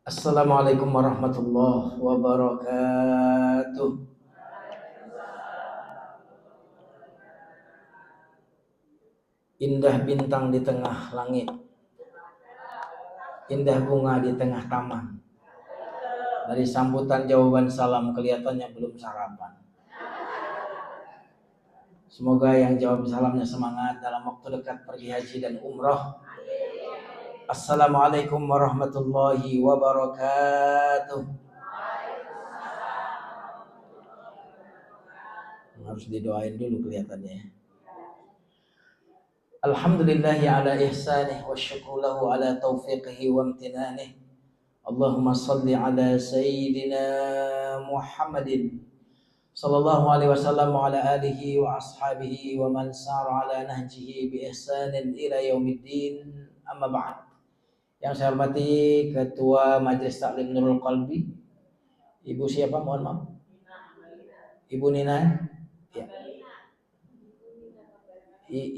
Assalamualaikum warahmatullahi wabarakatuh. Indah bintang di tengah langit, indah bunga di tengah taman. Dari sambutan jawaban salam kelihatannya belum sarapan. Semoga yang jawab salamnya semangat dalam waktu dekat pergi haji dan umroh. Assalamualaikum warahmatullahi wabarakatuh. Harus didoain dulu kelihatannya. Alhamdulillahi ala ihsanih wa syukru lahu ala taufiqihi wa amtinanih. Allahumma salli ala sayyidina Muhammadin sallallahu alaihi wasallam wa ala alihi wa ashabihi wa man sara ala nahjihi bi ihsanin ila yaumiddin. Amma ba'd. Yang saya hormati Ketua Majelis Taklim Nurul Qalbi, Ibu siapa mohon maaf? Ibu Nina? Ya.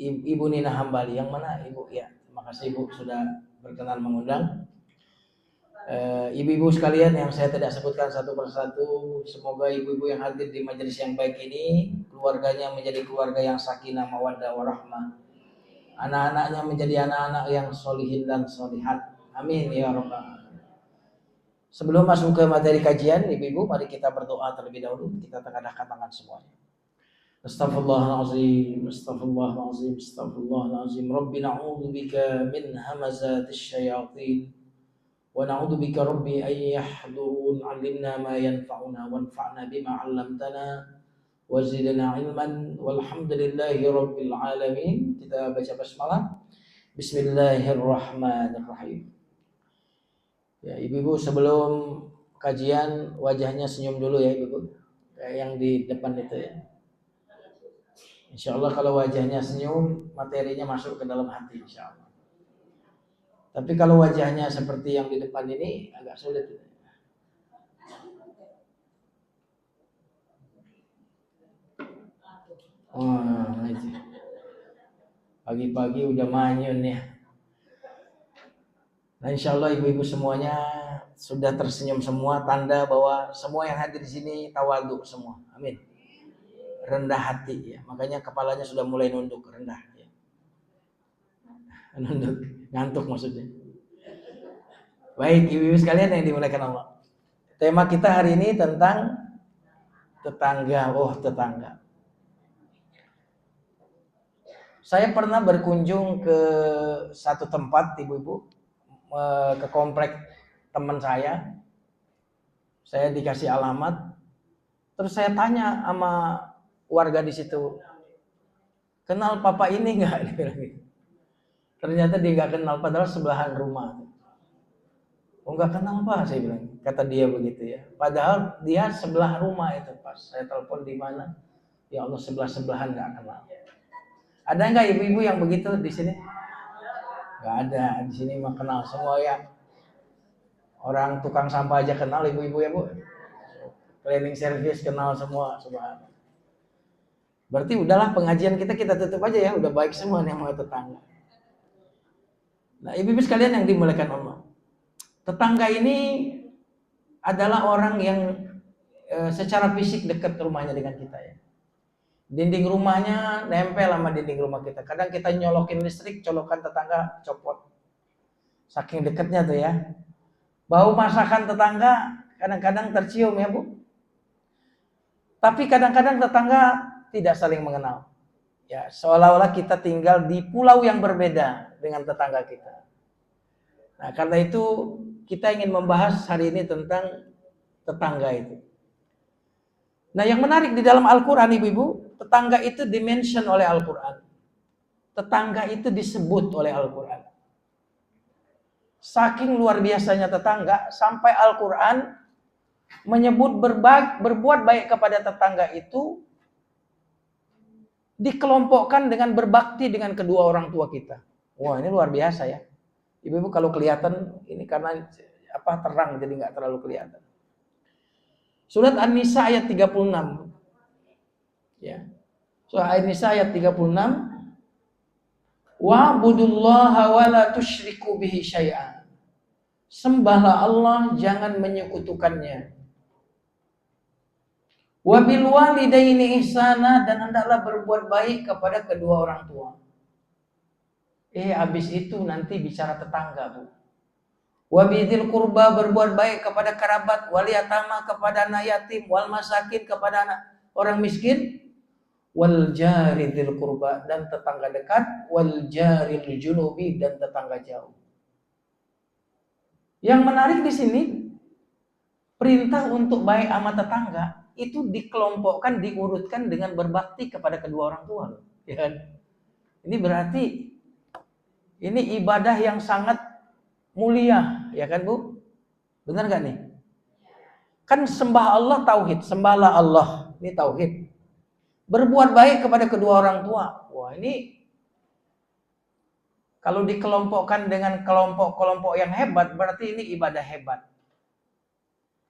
Ibu Nina Hambali. Yang mana Ibu? Ya, terima kasih Ibu sudah berkenan mengundang. Ibu-ibu sekalian yang saya tidak sebutkan satu persatu, semoga ibu-ibu yang hadir di majelis yang baik ini, keluarganya menjadi keluarga yang sakinah mawaddah warahmah, anak-anaknya menjadi anak-anak yang solihin dan solihat, amin ya rabbal alamin. Sebelum masuk ke materi kajian, ibu-ibu mari kita berdoa terlebih dahulu. Kita tengahkan tangan semuanya. Astaghfirullahaladzim, astaghfirullahaladzim, astaghfirullahaladzim. Rabbi na'udzubika min hamazatis syayatin wa na'udzu bika rabbi ay yahdurun. 'allimna ma yanfa'una wanfa'na bima 'allamtana wa zidna 'ilman walhamdulillahi rabbil alamin. Kita baca basmalah. Bismillahirrahmanirrahim. Ya, ibu-ibu sebelum kajian wajahnya senyum dulu ya ibu-ibu. Yang di depan itu ya. Insyaallah kalau wajahnya senyum, materinya masuk ke dalam hati insyaallah. Tapi kalau wajahnya seperti yang di depan ini agak sulit. Oh, itu. Pagi-pagi udah manyun ya. Nah, insyaallah ibu-ibu semuanya sudah tersenyum semua, tanda bahwa semua yang hadir di sini tawadhu semua. Amin. Rendah hati ya. Makanya kepalanya sudah mulai nunduk, rendah ya. Nunduk, ngantuk maksudnya. Baik, ibu-ibu sekalian yang dimuliakan Allah. Tema kita hari ini tentang tetangga. Oh, tetangga. Saya pernah berkunjung ke satu tempat, ibu-ibu, ke komplek teman saya. Saya dikasih alamat. Terus saya tanya sama warga di situ, kenal papa ini nggak? Dia bilang gitu. Ternyata dia nggak kenal, padahal sebelahan rumah. Oh nggak kenal Pak, saya bilang. Kata dia begitu ya. Padahal dia sebelah rumah itu pas. Saya telepon di mana? Ya Allah sebelahan nggak kenal. Ada nggak ibu-ibu yang begitu di sini? Nggak ada. Di sini mah kenal semua ya. Orang tukang sampah aja kenal ibu-ibu ya Bu. Cleaning service kenal semua. Subhanallah. Berarti udahlah pengajian kita tutup aja ya. Udah baik semua nih sama tetangga. Nah ibu-ibu sekalian yang dimuliakan Allah. Tetangga ini adalah orang yang secara fisik dekat rumahnya dengan kita ya. Dinding rumahnya nempel sama dinding rumah kita. Kadang kita nyolokin listrik, colokan tetangga copot. Saking dekatnya tuh ya. Bau masakan tetangga kadang-kadang tercium ya Bu. Tapi kadang-kadang tetangga tidak saling mengenal. Ya, seolah-olah kita tinggal di pulau yang berbeda dengan tetangga kita. Nah, karena itu kita ingin membahas hari ini tentang tetangga itu. Nah, yang menarik di dalam Al-Quran, ibu-ibu, tetangga itu dimention oleh Al-Quran. Tetangga itu disebut oleh Al-Quran. Saking luar biasanya tetangga, sampai Al-Quran menyebut berbuat baik kepada tetangga itu dikelompokkan dengan berbakti dengan kedua orang tua kita. Wah, ini luar biasa ya. Ibu-ibu kalau kelihatan, ini karena terang jadi nggak terlalu kelihatan. Surat An-Nisa ayat 36. Ya. Surat An-Nisa ayat 36. Wa'budullaha wa la tusyriku bihi syai'an. Sembahlah Allah, jangan menyekutukannya. Wa bil walidaini ihsana, dan hendaklah berbuat baik kepada kedua orang tua. Habis itu nanti bicara tetangga, Bu. Wa bidzil qurba, berbuat baik kepada kerabat, wal yatama, kepada anak yatim, wal masakin, kepada anak orang miskin, wal jari dzil qurba, dan tetangga dekat, wal jaril junubi, dan tetangga jauh. Yang menarik di sini, perintah untuk baik sama tetangga itu dikelompokkan, diurutkan dengan berbakti kepada kedua orang tua, ya kan? Ini berarti ini ibadah yang sangat mulia, ya kan, Bu? Benar nggak nih? Kan sembah Allah tauhid, sembahlah Allah, ini tauhid. Berbuat baik kepada kedua orang tua. Wah, ini kalau dikelompokkan dengan kelompok-kelompok yang hebat, berarti ini ibadah hebat.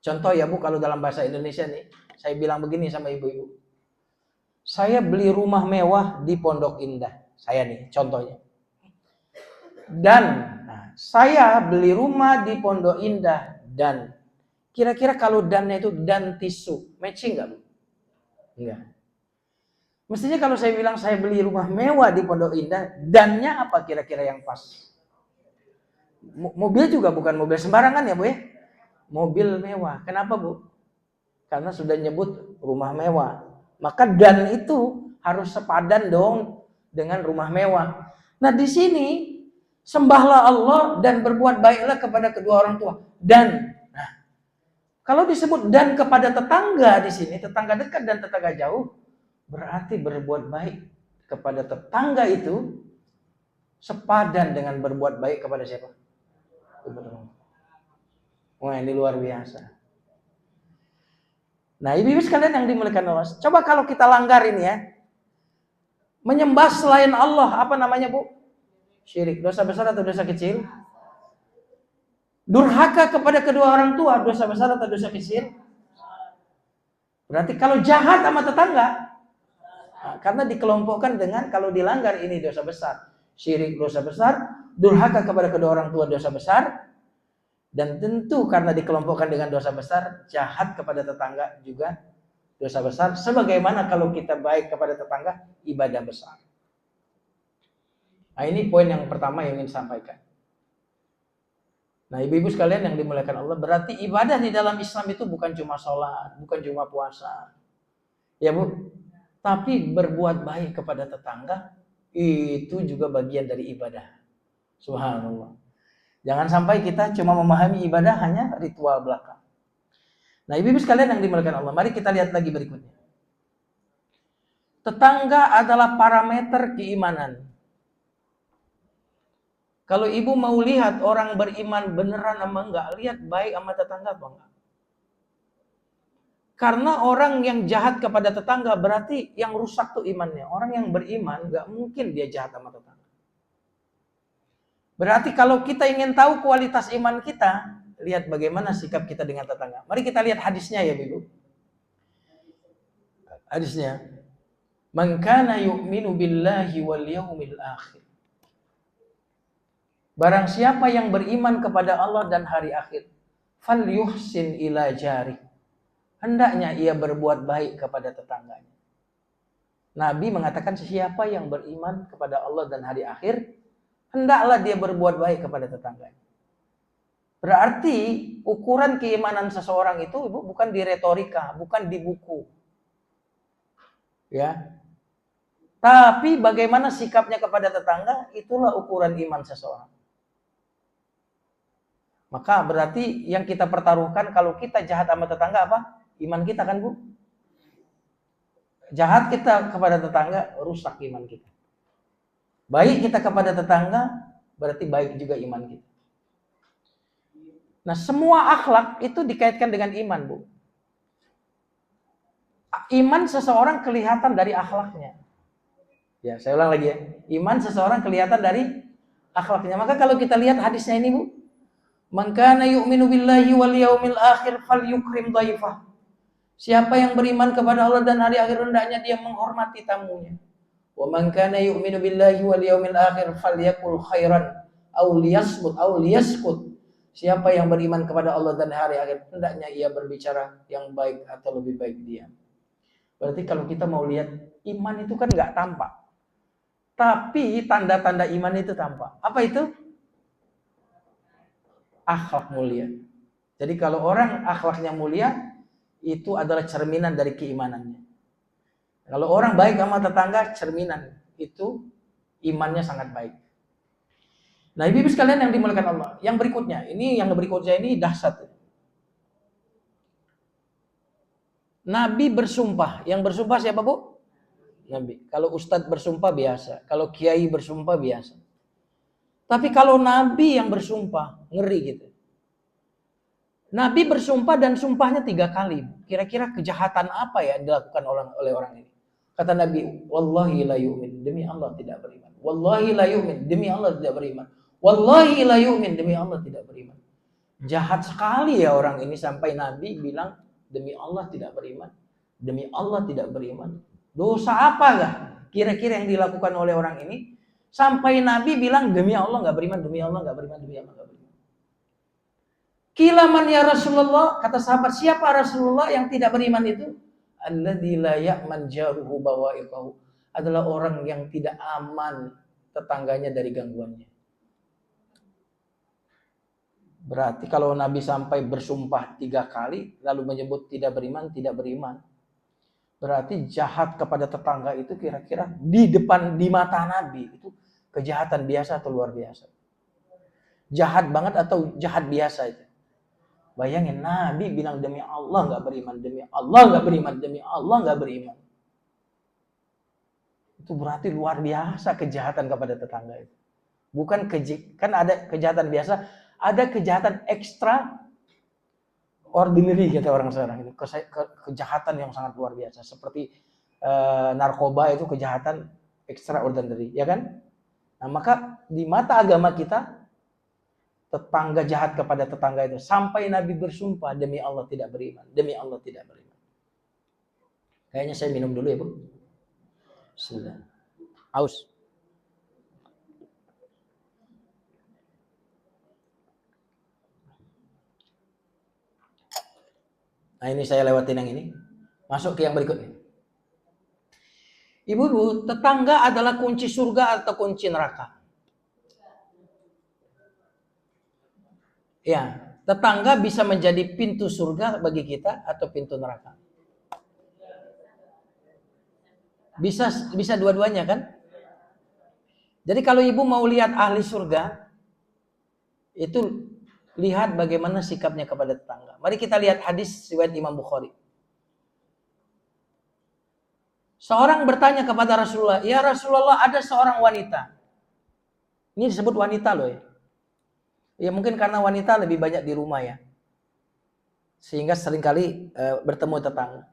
Contoh ya, Bu, kalau dalam bahasa Indonesia nih, saya bilang begini sama ibu-ibu. Saya beli rumah mewah di Pondok Indah. Saya nih, contohnya. Dan saya beli rumah di Pondok Indah, dan kira-kira kalau dannya itu dan tisu, matching nggak, Bu? Enggak. Mestinya kalau saya bilang saya beli rumah mewah di Pondok Indah, dannya apa kira-kira yang pas? Mobil juga bukan mobil sembarangan ya, Bu ya? Mobil mewah. Kenapa, Bu? Karena sudah nyebut rumah mewah. Maka dan itu harus sepadan dong dengan rumah mewah. Nah, di sini sembahlah Allah dan berbuat baiklah kepada kedua orang tua. Dan kalau disebut dan kepada tetangga di sini, tetangga dekat dan tetangga jauh, berarti berbuat baik kepada tetangga itu sepadan dengan berbuat baik kepada siapa? Wah, ini luar biasa. Nah, ibu-ibu sekalian yang dimuliakan Allah, coba kalau kita langgar ini ya, menyembah selain Allah, apa namanya, Bu? Syirik. Dosa besar atau dosa kecil? Durhaka kepada kedua orang tua, dosa besar atau dosa kecil? Berarti kalau jahat sama tetangga, karena dikelompokkan dengan kalau dilanggar ini dosa besar. Syirik dosa besar, durhaka kepada kedua orang tua dosa besar, dan tentu karena dikelompokkan dengan dosa besar, jahat kepada tetangga juga dosa besar. Sebagaimana kalau kita baik kepada tetangga, ibadah besar. Nah, ini poin yang pertama yang ingin sampaikan. Nah, ibu-ibu sekalian yang dimuliakan Allah, berarti ibadah di dalam Islam itu bukan cuma sholat, bukan cuma puasa, ya, Bu, tapi berbuat baik kepada tetangga itu juga bagian dari ibadah. Subhanallah. Jangan sampai kita cuma memahami ibadah hanya ritual belaka. Nah, ibu-ibu sekalian yang dimuliakan Allah, mari kita lihat lagi berikutnya. Tetangga adalah parameter keimanan. Kalau ibu mau lihat orang beriman beneran sama enggak, lihat baik sama tetangga apa enggak. Karena orang yang jahat kepada tetangga berarti yang rusak tuh imannya. Orang yang beriman enggak mungkin dia jahat sama tetangga. Berarti kalau kita ingin tahu kualitas iman kita, lihat bagaimana sikap kita dengan tetangga. Mari kita lihat hadisnya ya, Ibu. Hadisnya. Man kana yu'minu billahi wal yaumil akhir. Barang siapa yang beriman kepada Allah dan hari akhir, falyuhsin ila jari. Hendaknya ia berbuat baik kepada tetangganya. Nabi mengatakan siapa yang beriman kepada Allah dan hari akhir, hendaklah dia berbuat baik kepada tetangganya. Berarti ukuran keimanan seseorang itu, Ibu, bukan di retorika, bukan di buku. Ya. Tapi bagaimana sikapnya kepada tetangga, itulah ukuran iman seseorang. Maka berarti yang kita pertaruhkan kalau kita jahat sama tetangga apa? Iman kita kan, Bu? Jahat kita kepada tetangga, rusak iman kita. Baik kita kepada tetangga, berarti baik juga iman kita. Nah, semua akhlak itu dikaitkan dengan iman, Bu. Iman seseorang kelihatan dari akhlaknya. Ya, saya ulang lagi ya. Iman seseorang kelihatan dari akhlaknya. Maka kalau kita lihat hadisnya ini, Bu, man kana yu'minu billahi wal yaumil akhir falyukrim dhaifah. Siapa yang beriman kepada Allah dan hari akhir, hendaknya dia menghormati tamunya. Wa man kana yu'minu billahi wal yaumil akhir falyakul khairan aw liyasmut aw liyaskut. Siapa yang beriman kepada Allah dan hari akhir, hendaknya ia berbicara yang baik atau lebih baik diam. Berarti kalau kita mau lihat, iman itu kan nggak tampak. Tapi tanda-tanda iman itu tampak. Apa itu? Akhlak mulia. Jadi kalau orang akhlaknya mulia, itu adalah cerminan dari keimanannya. Kalau orang baik sama tetangga, cerminan itu imannya sangat baik. Nah, ibu-ibu sekalian yang dimuliakan Allah, yang berikutnya ini dahsyat. Nabi bersumpah. Yang bersumpah siapa, Bu? Nabi. Kalau ustadz bersumpah biasa, kalau kiai bersumpah biasa. Tapi kalau Nabi yang bersumpah, ngeri gitu. Nabi bersumpah dan sumpahnya 3 kali. Kira-kira kejahatan apa ya dilakukan oleh orang ini? Kata Nabi, wallahi la yu'min, demi Allah tidak beriman. Wallahi la yu'min, demi Allah tidak beriman. Wallahi la yu'min, demi Allah tidak beriman. Jahat sekali ya orang ini sampai Nabi bilang demi Allah tidak beriman. Demi Allah tidak beriman. Dosa apakah kira-kira yang dilakukan oleh orang ini sampai Nabi bilang demi Allah nggak beriman, demi Allah nggak beriman, demi Allah nggak beriman. Kilaman ya Rasulullah, kata sahabat, siapa Rasulullah yang tidak beriman itu? Alladzi la ya'man jaruhu bawa'iqahu, adalah orang yang tidak aman tetangganya dari gangguannya. Berarti kalau Nabi sampai bersumpah 3 kali lalu menyebut tidak beriman, berarti jahat kepada tetangga itu kira-kira di mata Nabi itu kejahatan biasa atau luar biasa? Jahat banget atau jahat biasa itu? Bayangin, Nabi bilang demi Allah nggak beriman, demi Allah nggak beriman, demi Allah nggak beriman. Itu berarti luar biasa kejahatan kepada tetangga itu. Bukan kan ada kejahatan biasa, ada kejahatan ekstra ordinary kata orang sekarang itu, kejahatan yang sangat luar biasa seperti narkoba itu kejahatan extraordinary, ya kan? Nah, maka di mata agama kita tetangga jahat kepada tetangga itu sampai Nabi bersumpah demi Allah tidak beriman, demi Allah tidak beriman. Kayaknya saya minum dulu ya, Bu. Sudah. Aus. Nah, ini saya lewatin yang ini. Masuk ke yang berikutnya. Ibu-ibu, tetangga adalah kunci surga atau kunci neraka? Ya, tetangga bisa menjadi pintu surga bagi kita atau pintu neraka. Bisa dua-duanya kan? Jadi kalau ibu mau lihat ahli surga, itu lihat bagaimana sikapnya kepada tetangga. Mari kita lihat hadis riwayat Imam Bukhari. Seorang bertanya kepada Rasulullah, ya Rasulullah, ada seorang wanita. Ini disebut wanita loh ya. Ya mungkin karena wanita lebih banyak di rumah ya. Sehingga seringkali bertemu tetangga.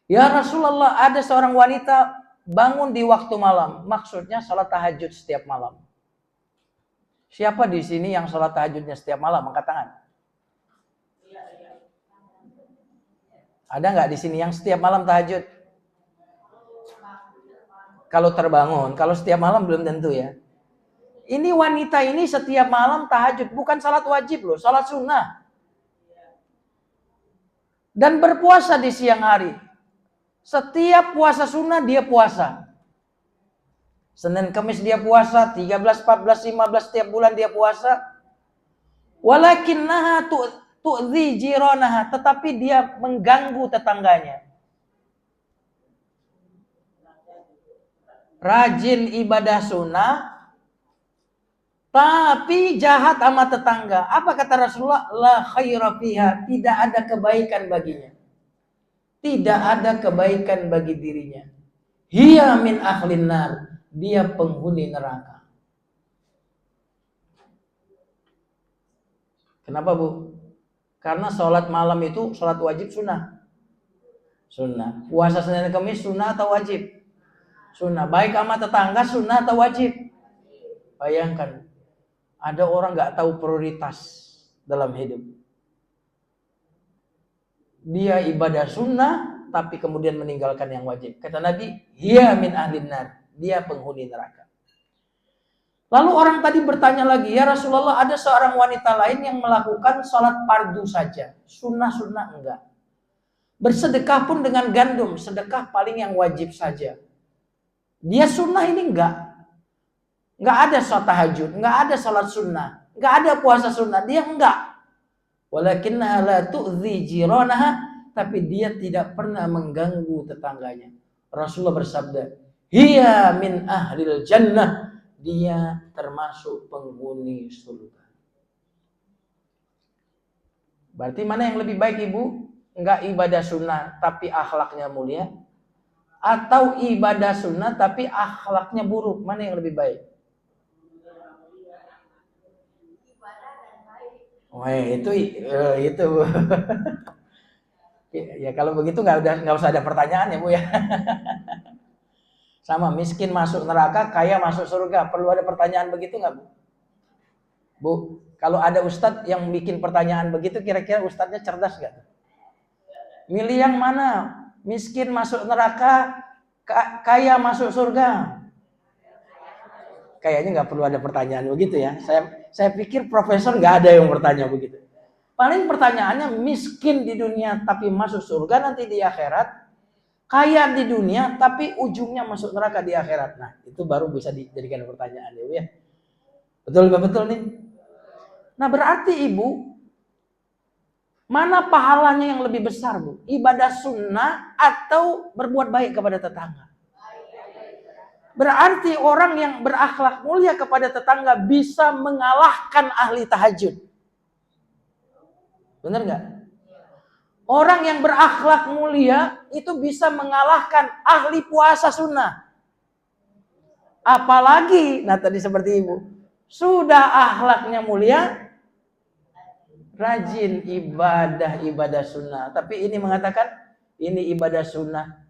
Ya Rasulullah, ada seorang wanita bangun di waktu malam. Maksudnya sholat tahajud setiap malam. Siapa di sini yang sholat tahajudnya setiap malam? Angkat tangan. Ada nggak di sini yang setiap malam tahajud? Kalau terbangun, kalau setiap malam belum tentu ya. Ini wanita ini setiap malam tahajud, bukan salat wajib loh, salat sunnah. Dan berpuasa di siang hari. Setiap puasa sunnah dia puasa. Senin Kamis dia puasa, 13, 14, 15 setiap bulan dia puasa. Walakinnaha tu'dzi jiranaha, tetapi dia mengganggu tetangganya. Rajin ibadah sunnah, tapi jahat sama tetangga. Apa kata Rasulullah? La khaira fiha, tidak ada kebaikan baginya. Tidak ada kebaikan bagi dirinya. Hiya min ahlin nar, dia penghuni neraka. Kenapa, Bu? Karena sholat malam itu sholat wajib sunnah. Sunnah. Puasa Senin Kamis sunnah atau wajib? Sunnah. Baik sama tetangga sunnah atau wajib? Bayangkan. Ada orang nggak tahu prioritas dalam hidup. Dia ibadah sunnah, tapi kemudian meninggalkan yang wajib. Kata Nabi, hiya min ahlin nar, dia penghuni neraka. Lalu orang tadi bertanya lagi, ya Rasulullah, ada seorang wanita lain yang melakukan sholat fardu saja, sunnah-sunnah enggak. Bersedekah pun dengan gandum, sedekah paling yang wajib saja. Dia sunnah ini enggak ada sholat tahajud, enggak ada sholat sunnah, enggak ada puasa sunnah, dia enggak. Walakinnaha la tu'dzi jiranaha, tapi dia tidak pernah mengganggu tetangganya. Rasulullah bersabda, hiya min ahlil jannah, dia termasuk penghuni surga. Berarti mana yang lebih baik, Ibu? Enggak ibadah sunnah tapi akhlaknya mulia, atau ibadah sunnah tapi akhlaknya buruk? Mana yang lebih baik? Wah, itu ya kalau begitu nggak usah ada pertanyaan ya Bu ya. Sama, miskin masuk neraka, kaya masuk surga. Perlu ada pertanyaan begitu nggak Bu? Bu, kalau ada ustadz yang bikin pertanyaan begitu, kira-kira ustadznya cerdas nggak? Milih yang mana? Miskin masuk neraka, kaya masuk surga? Kayaknya nggak perlu ada pertanyaan begitu ya. Saya pikir profesor nggak ada yang bertanya begitu. Paling pertanyaannya, miskin di dunia tapi masuk surga nanti di akhirat, kaya di dunia tapi ujungnya masuk neraka di akhirat. Nah, itu baru bisa dijadikan pertanyaan ya. Betul nih. Nah, berarti Ibu, mana pahalanya yang lebih besar, Bu? Ibadah sunnah atau berbuat baik kepada tetangga? Berarti orang yang berakhlak mulia kepada tetangga bisa mengalahkan ahli tahajud. Benar nggak? Orang yang berakhlak mulia itu bisa mengalahkan ahli puasa sunnah. Apalagi, nah tadi seperti Ibu, sudah akhlaknya mulia, rajin ibadah sunnah. Tapi ini mengatakan, ini ibadah sunnah,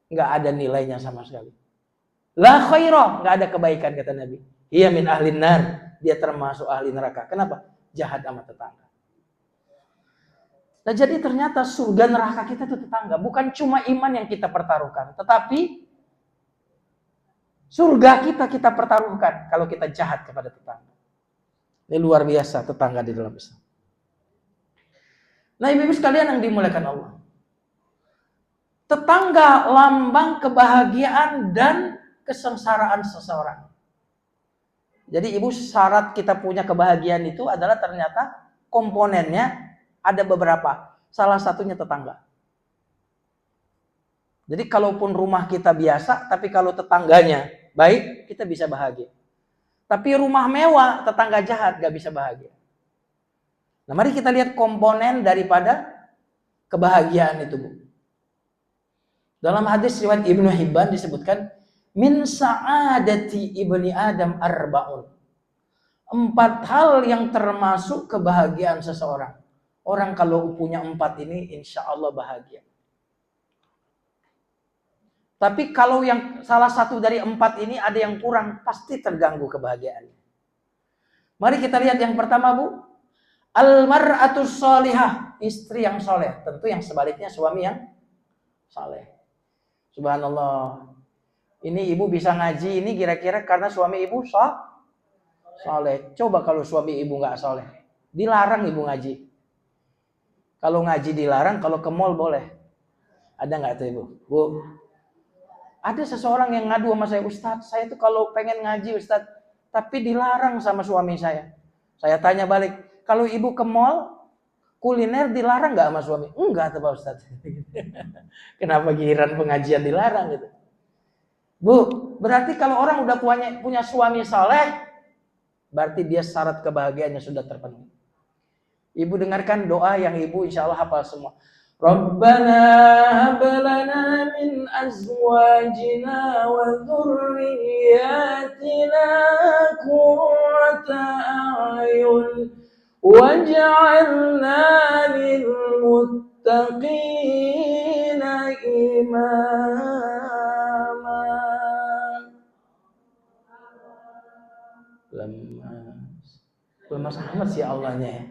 nggak ada nilainya sama sekali. La khairah, nggak ada kebaikan kata Nabi. Ia min ahlin nar, dia termasuk ahli neraka. Kenapa? Jahat sama tetangga. Nah, jadi ternyata surga neraka kita itu tetangga. Bukan cuma iman yang kita pertaruhkan, tetapi surga kita pertaruhkan kalau kita jahat kepada tetangga. Ini luar biasa tetangga di dalam Islam. Nah, ibu-ibu sekalian yang dimuliakan Allah, tetangga lambang kebahagiaan dan kesengsaraan seseorang. Jadi ibu, syarat kita punya kebahagiaan itu adalah ternyata komponennya ada beberapa. Salah satunya tetangga. Jadi kalaupun rumah kita biasa, tapi kalau tetangganya baik, kita bisa bahagia. Tapi rumah mewah, tetangga jahat, gak bisa bahagia. Nah, mari kita lihat komponen daripada kebahagiaan itu, Bu. Dalam hadis riwayat Ibnu Hibban disebutkan, min sa'adati ibni Adam arba'un. 4 hal yang termasuk kebahagiaan seseorang. Orang kalau punya 4 ini, insya Allah bahagia. Tapi kalau yang salah satu dari 4 ini ada yang kurang, pasti terganggu kebahagiaannya. Mari kita lihat yang pertama, Bu. Al-mar'atus sholihah, istri yang soleh. Tentu yang sebaliknya suami yang soleh. Subhanallah. Ini ibu bisa ngaji ini kira-kira karena suami ibu soleh. Coba kalau suami ibu nggak soleh, dilarang ibu ngaji. Kalau ngaji dilarang, kalau ke mall boleh. Ada nggak tuh ibu? Bu, ada seseorang yang ngadu sama saya, Ustadz, saya tuh kalau pengen ngaji Ustadz, tapi dilarang sama suami saya. Saya tanya balik, kalau ibu ke mall, kuliner dilarang nggak sama suami? Enggak tuh Pak Ustadz. Kenapa giliran pengajian dilarang gitu? Bu, berarti kalau orang udah punya suami saleh, berarti dia syarat kebahagiaannya sudah terpenuhi. Ibu dengarkan doa yang ibu insya Allah hafal semua. Rabbana hab lana min azwajina wa dhurriyyatina qurrata a'yun waj'alna lil muttaqina imama. Lemas amat sih Allahnya ya.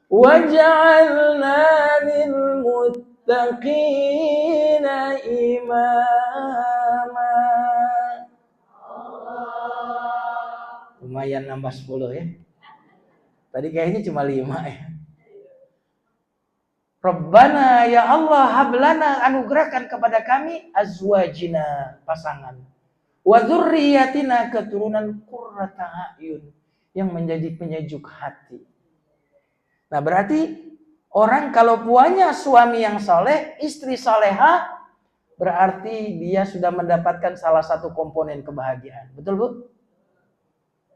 Waj'alna lil muttaqina imama. lumayan nambah 10 ya. Tadi kayaknya cuma 5 ya. Rabbana ya Allah hablana, anugerahkan kepada kami azwajina, pasangan, wa dzurriyyatina, keturunan, qurrata a'yun, yang menjadi penyejuk hati. Nah berarti orang kalau punya suami yang soleh, istri soleha, berarti dia sudah mendapatkan salah satu komponen kebahagiaan. Betul Bu?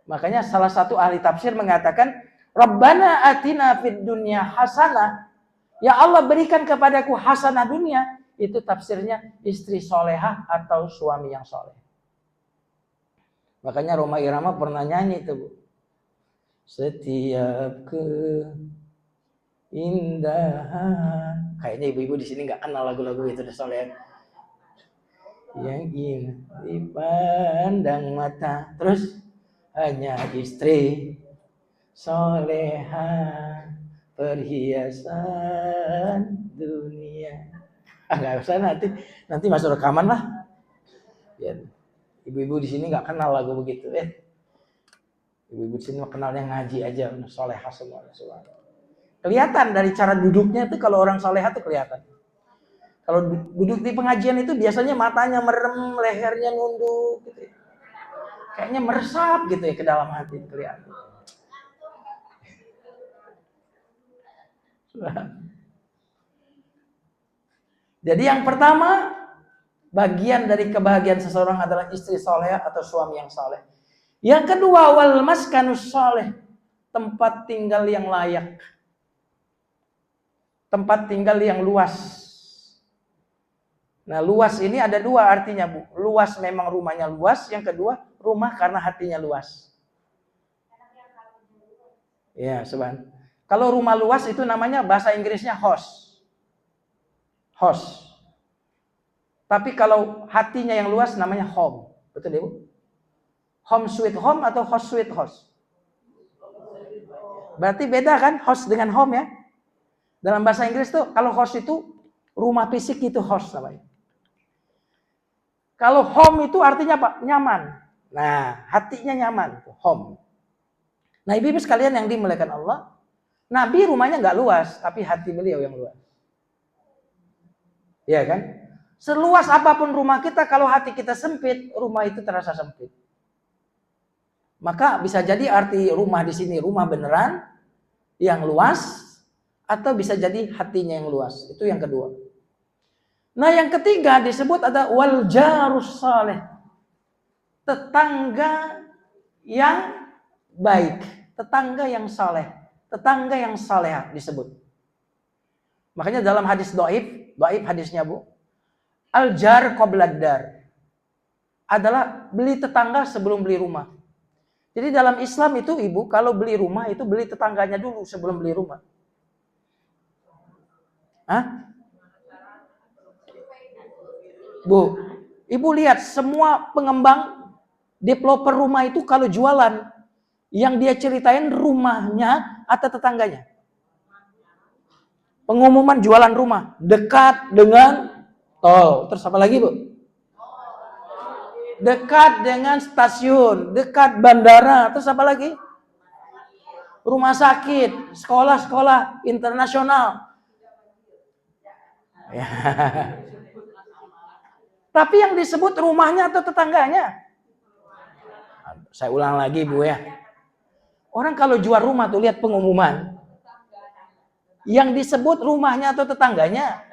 Makanya salah satu ahli tafsir mengatakan, Rabbana atina fid dunya hasanah, ya Allah berikan kepadaku hasanah dunia. Itu tafsirnya istri soleha atau suami yang soleh. Makanya Rhoma Irama pernah nyanyi itu Bu. Setiap keindahan. Kayaknya ibu-ibu di sini nggak kenal lagu-lagu itu deh soalnya. Yang ingin dipandang mata, terus hanya istri soleha, perhiasan dunia. Nggak usah, nanti masuk rekaman lah. Ya, ibu-ibu di sini nggak kenal lagu begitu ya. Ibu-ibu di sini kenalnya ngaji aja, soleha semua. Kelihatan dari cara duduknya itu, kalau orang soleha tuh kelihatan. Kalau duduk di pengajian itu biasanya matanya merem, lehernya nunduk gitu. Kayaknya meresap gitu ya ke dalam hati, kelihatan. Jadi yang pertama, bagian dari kebahagiaan seseorang adalah istri soleh atau suami yang soleh. Yang kedua, wal maskanus soleh, tempat tinggal yang layak, tempat tinggal yang luas. Nah luas ini ada dua artinya Bu. Luas memang rumahnya luas, yang kedua rumah karena hatinya luas. Ya Sobat. Kalau rumah luas itu namanya bahasa Inggrisnya house. House. Tapi kalau hatinya yang luas namanya home. Betul ya Bu? Home sweet home atau house sweet house? Berarti beda kan house dengan home ya? Dalam bahasa Inggris tuh kalau house itu rumah fisik, itu house namanya. Kalau home itu artinya apa? Nyaman. Nah, hatinya nyaman, home. Nah, ibu-ibu sekalian yang dimuliakan Allah, Nabi rumahnya nggak luas, tapi hati beliau yang luas. Iya kan? Seluas apapun rumah kita, kalau hati kita sempit, rumah itu terasa sempit. Maka bisa jadi arti rumah di sini rumah beneran yang luas, atau bisa jadi hatinya yang luas. Itu yang kedua. Nah yang ketiga disebut ada wal jarus saleh, tetangga yang baik, tetangga yang saleh, tetangga yang saleh disebut. Makanya dalam hadis dhaif hadisnya Bu, al jar qoblad dar, adalah beli tetangga sebelum beli rumah. Jadi dalam Islam itu ibu, kalau beli rumah itu beli tetangganya dulu sebelum beli rumah. Hah? Bu, ibu lihat semua pengembang developer rumah itu kalau jualan, yang dia ceritain rumahnya atau tetangganya. Pengumuman jualan rumah dekat dengan tol. Terus apa lagi Bu? Dekat dengan stasiun, dekat bandara. Terus apa lagi? Rumah sakit, sekolah-sekolah internasional. Ya. Tapi yang disebut rumahnya atau tetangganya? Saya ulang lagi Bu ya. Orang kalau jual rumah tuh lihat pengumuman. Yang disebut rumahnya atau tetangganya?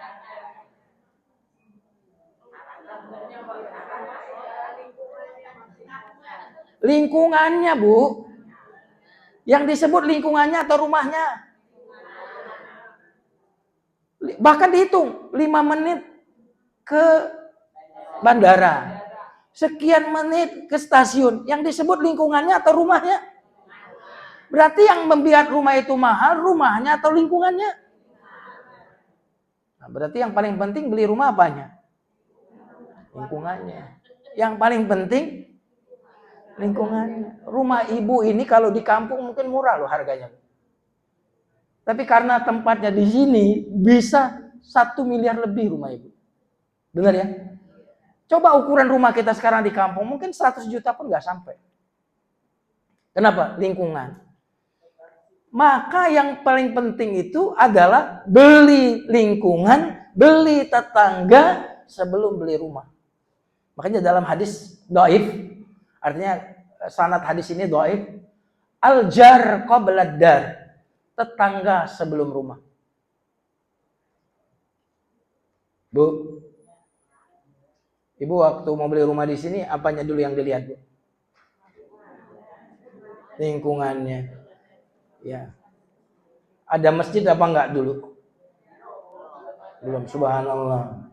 Lingkungannya Bu. Yang disebut lingkungannya atau rumahnya? Bahkan dihitung 5 menit ke bandara, sekian menit ke stasiun. Yang disebut lingkungannya atau rumahnya? Berarti yang membuat rumah itu mahal, rumahnya atau lingkungannya? Nah, berarti yang paling penting beli rumah apanya? Lingkungannya. Yang paling penting lingkungannya. Rumah ibu ini kalau di kampung mungkin murah loh harganya. Tapi karena tempatnya di sini bisa 1 miliar lebih rumah ibu. Benar ya? Coba ukuran rumah kita sekarang di kampung, mungkin 100 juta pun nggak sampai. Kenapa? Lingkungan. Maka yang paling penting itu adalah beli lingkungan, beli tetangga sebelum beli rumah. Makanya dalam hadis dhaif, artinya sanad hadis ini dhaif, al-jar qabla dar, tetangga sebelum rumah. Bu, Ibu waktu mau beli rumah di sini, apanya dulu yang dilihat, Bu? Lingkungannya. Ya. Ada masjid apa enggak dulu? Belum, subhanallah.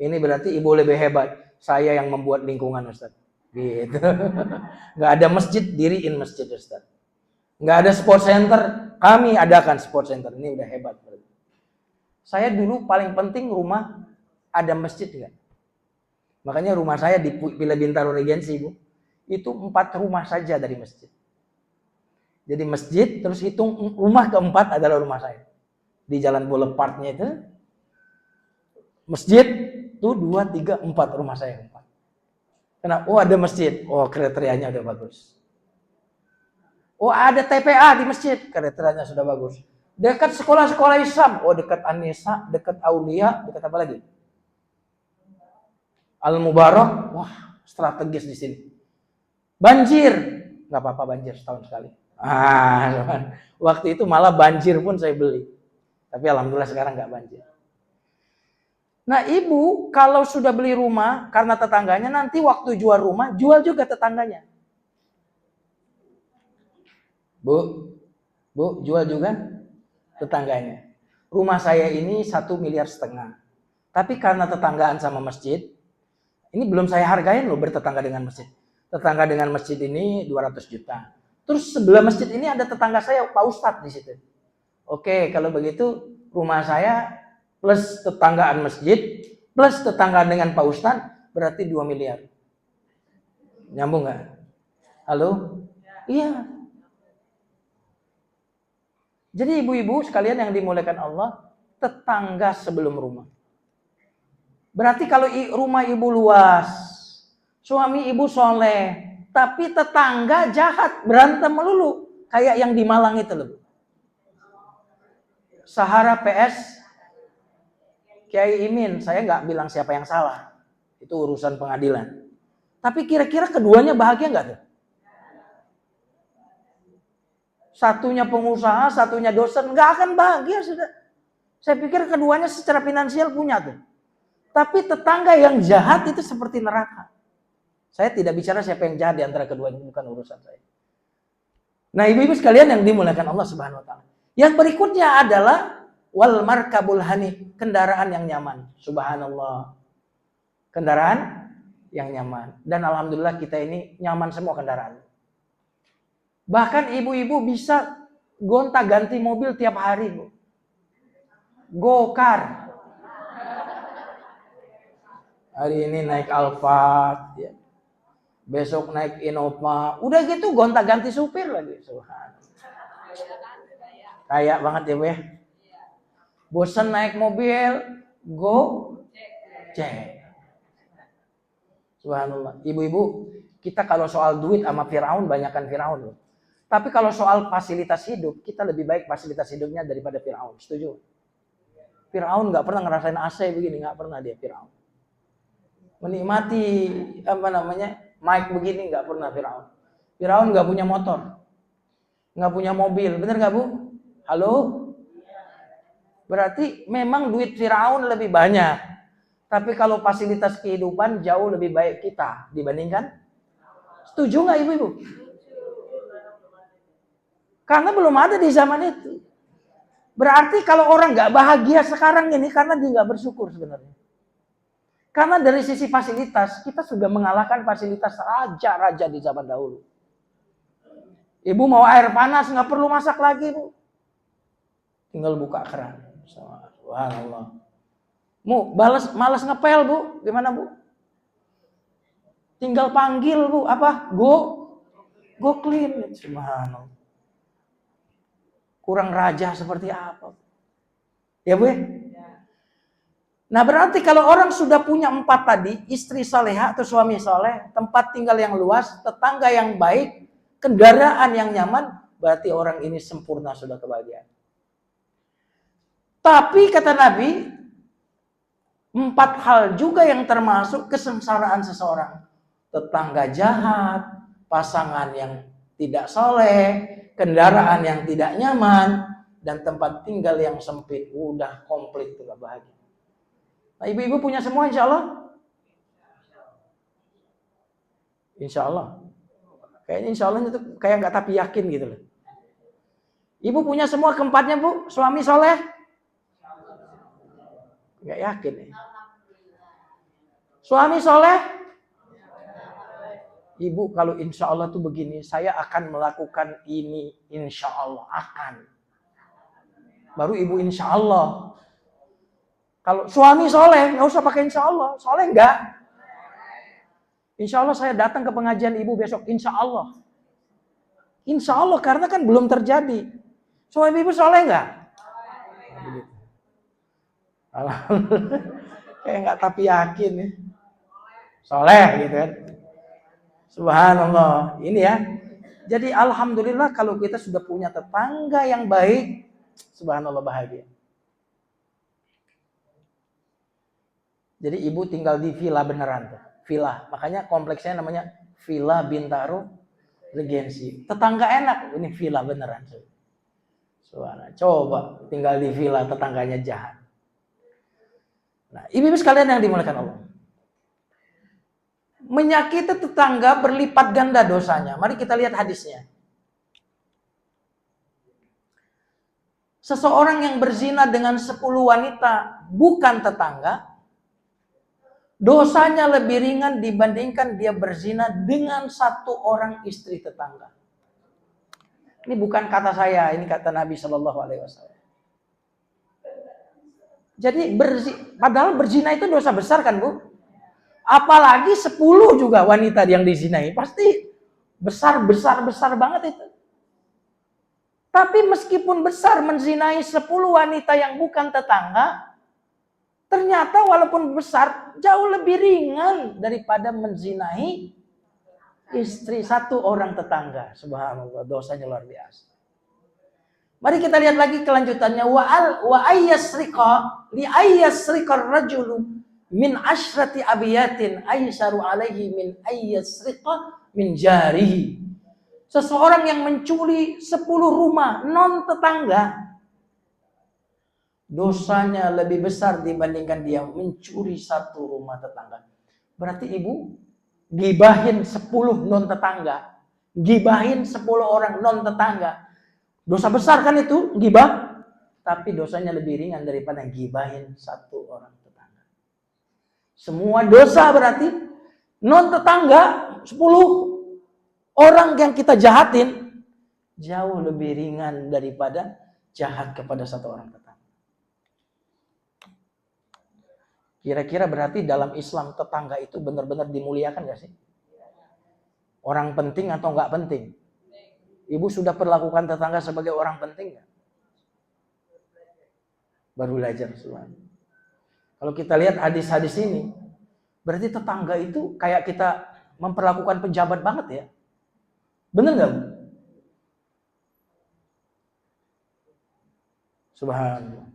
Ini berarti Ibu lebih hebat. Saya yang membuat lingkungan, Ustaz. Gitu. Enggak ada masjid, diriin masjid, Ustaz. Enggak ada sport center, kami adakan sport center. Ini udah hebat. Saya dulu paling penting rumah ada masjid enggak? Makanya rumah saya di Villa Bintaro Regency, Bu. Itu 4 rumah saja dari masjid. Jadi masjid, terus hitung rumah keempat adalah rumah saya. Di Jalan Boulevardnya itu, masjid itu 2, 3, 4 rumah saya. Kenapa? Oh ada masjid, oh kriterianya udah bagus. Oh ada TPA di masjid, kriterianya sudah bagus. Dekat sekolah-sekolah Islam, oh dekat An-Nisa, dekat Aulia, dekat apa lagi? Al-Mubarak, wah strategis di sini. Banjir, nggak apa-apa banjir setahun sekali. Waktu itu malah banjir pun saya beli. Tapi alhamdulillah sekarang nggak banjir. Nah ibu kalau sudah beli rumah karena tetangganya, nanti waktu jual rumah, jual juga tetangganya. Bu, jual juga tetangganya. Rumah saya ini 1,5 miliar. Tapi karena tetanggaan sama masjid, ini belum saya hargain loh bertetangga dengan masjid. Tetangga dengan masjid ini 200 juta. Terus sebelah masjid ini ada tetangga saya, Pak Ustadz di situ. Oke, kalau begitu rumah saya plus tetanggaan masjid, plus tetanggaan dengan Pak Ustadz, berarti 2 miliar. Nyambung nggak? Halo? Iya. Jadi ibu-ibu sekalian yang dimuliakan Allah, tetangga sebelum rumah. Berarti kalau rumah ibu luas, suami ibu soleh, tapi tetangga jahat, berantem melulu. Kayak yang di Malang itu loh. Sahara PS, Kiai Imin, saya nggak bilang siapa yang salah. Itu urusan pengadilan. Tapi kira-kira keduanya bahagia nggak tuh? Satunya pengusaha, satunya dosen, nggak akan bahagia sudah. Saya pikir keduanya secara finansial punya tuh. Tapi tetangga yang jahat itu seperti neraka. Saya tidak bicara siapa yang jahat di antara keduanya, bukan urusan saya. Nah, ibu-ibu sekalian yang dimuliakan Allah Subhanahu wa taala. Yang berikutnya adalah wal markabul hani, kendaraan yang nyaman. Subhanallah. Kendaraan yang nyaman. Dan alhamdulillah kita ini nyaman semua kendaraan. Bahkan ibu-ibu bisa gonta-ganti mobil tiap hari, Bu. Go-kar. Hari ini naik Alphard, ya. Besok naik Innova, udah gitu gonta-ganti supir lagi. Subhanallah. Kayak banget ya, Bu ya. Bosan naik mobil, Gojek. Subhanallah. Ibu-ibu, kita kalau soal duit sama Firaun, banyakan Firaun loh. Tapi kalau soal fasilitas hidup, kita lebih baik fasilitas hidupnya daripada Firaun. Setuju? Firaun nggak pernah ngerasain AC begini, nggak pernah dia Firaun. Menikmati mic begini nggak pernah Firaun. Firaun nggak punya motor, nggak punya mobil, bener nggak Bu? Halo? Berarti memang duit Firaun lebih banyak. Tapi kalau fasilitas kehidupan jauh lebih baik kita dibandingkan. Setuju nggak ibu-ibu? Karena belum ada di zaman itu. Berarti kalau orang nggak bahagia sekarang ini karena dia nggak bersyukur sebenarnya. Karena dari sisi fasilitas, kita sudah mengalahkan fasilitas raja-raja di zaman dahulu. Ibu mau air panas, nggak perlu masak lagi, Bu. Tinggal buka keran. Subhanallah. Malas ngepel, Bu. Gimana, Bu? Tinggal panggil, Bu. Apa? Go clean. Subhanallah. Kurang raja seperti apa? Ya, Bu ya? Nah berarti kalau orang sudah punya 4 tadi, istri salehah atau suami soleh, tempat tinggal yang luas, tetangga yang baik, kendaraan yang nyaman, berarti orang ini sempurna sudah kebahagiaan. Tapi kata Nabi, 4 hal juga yang termasuk kesengsaraan seseorang. Tetangga jahat, pasangan yang tidak soleh, kendaraan yang tidak nyaman, dan tempat tinggal yang sempit. Udah komplit tuh bahagia. Nah, ibu-ibu punya semua insya Allah? Insya Allah. Kayaknya insya Allah itu kayak nggak tapi yakin gitu loh. Ibu punya semua keempatnya bu? Suami soleh? Nggak yakin ya. Suami soleh? Ibu kalau insya Allah tuh begini, saya akan melakukan ini insya Allah akan. Baru ibu insya Allah. Kalau suami soleh, nggak usah pakai insya Allah. Soleh nggak? Insya Allah saya datang ke pengajian ibu besok. Insya Allah. Insya Allah karena kan belum terjadi. Suami ibu soleh nggak? Alhamdulillah. Kayak nggak tapi yakin ya. Soleh gitu kan. Subhanallah. Ini ya. Jadi alhamdulillah kalau kita sudah punya tetangga yang baik. Subhanallah bahagia. Jadi ibu tinggal di villa beneran tuh. Villa. Makanya kompleksnya namanya Villa Bintaro Regency. Tetangga enak. Ini villa beneran. Subhanallah. Coba tinggal di villa tetangganya jahat. Nah, ibu-ibu sekalian yang dimuliakan Allah. Menyakiti tetangga berlipat ganda dosanya. Mari kita lihat hadisnya. Seseorang yang berzina dengan 10 wanita bukan tetangga, dosanya lebih ringan dibandingkan dia berzina dengan 1 orang istri tetangga. Ini bukan kata saya, ini kata Nabi Shallallahu Alaihi Wasallam. Jadi padahal berzina itu dosa besar kan bu? Apalagi 10 juga wanita yang dizinai, pasti besar banget itu. Tapi meskipun besar menzinai 10 wanita yang bukan tetangga, ternyata walaupun besar jauh lebih ringan daripada menzinai istri 1 orang tetangga. Subhanallah, dosanya luar biasa. Mari kita lihat lagi kelanjutannya. Wa ayyasriqa li ayyasriqar rajulu min asyrati abiyatin aysaru alaihi min ayyasriqa min jarihi. Seseorang yang mencuri 10 rumah non tetangga, dosanya lebih besar dibandingkan dia mencuri 1 rumah tetangga. Berarti ibu gibahin 10 non tetangga, gibahin 10 orang non tetangga. Dosa besar kan itu gibah, tapi dosanya lebih ringan daripada gibahin 1 orang tetangga. Semua dosa berarti non tetangga 10 orang yang kita jahatin jauh lebih ringan daripada jahat kepada 1 orang tetangga. Kira-kira berarti dalam Islam tetangga itu benar-benar dimuliakan gak sih? Orang penting atau nggak penting? Ibu sudah perlakukan tetangga sebagai orang penting nggak? Baru belajar semua. Kalau kita lihat hadis-hadis ini, berarti tetangga itu kayak kita memperlakukan pejabat banget ya. Bener nggak? Subhanallah.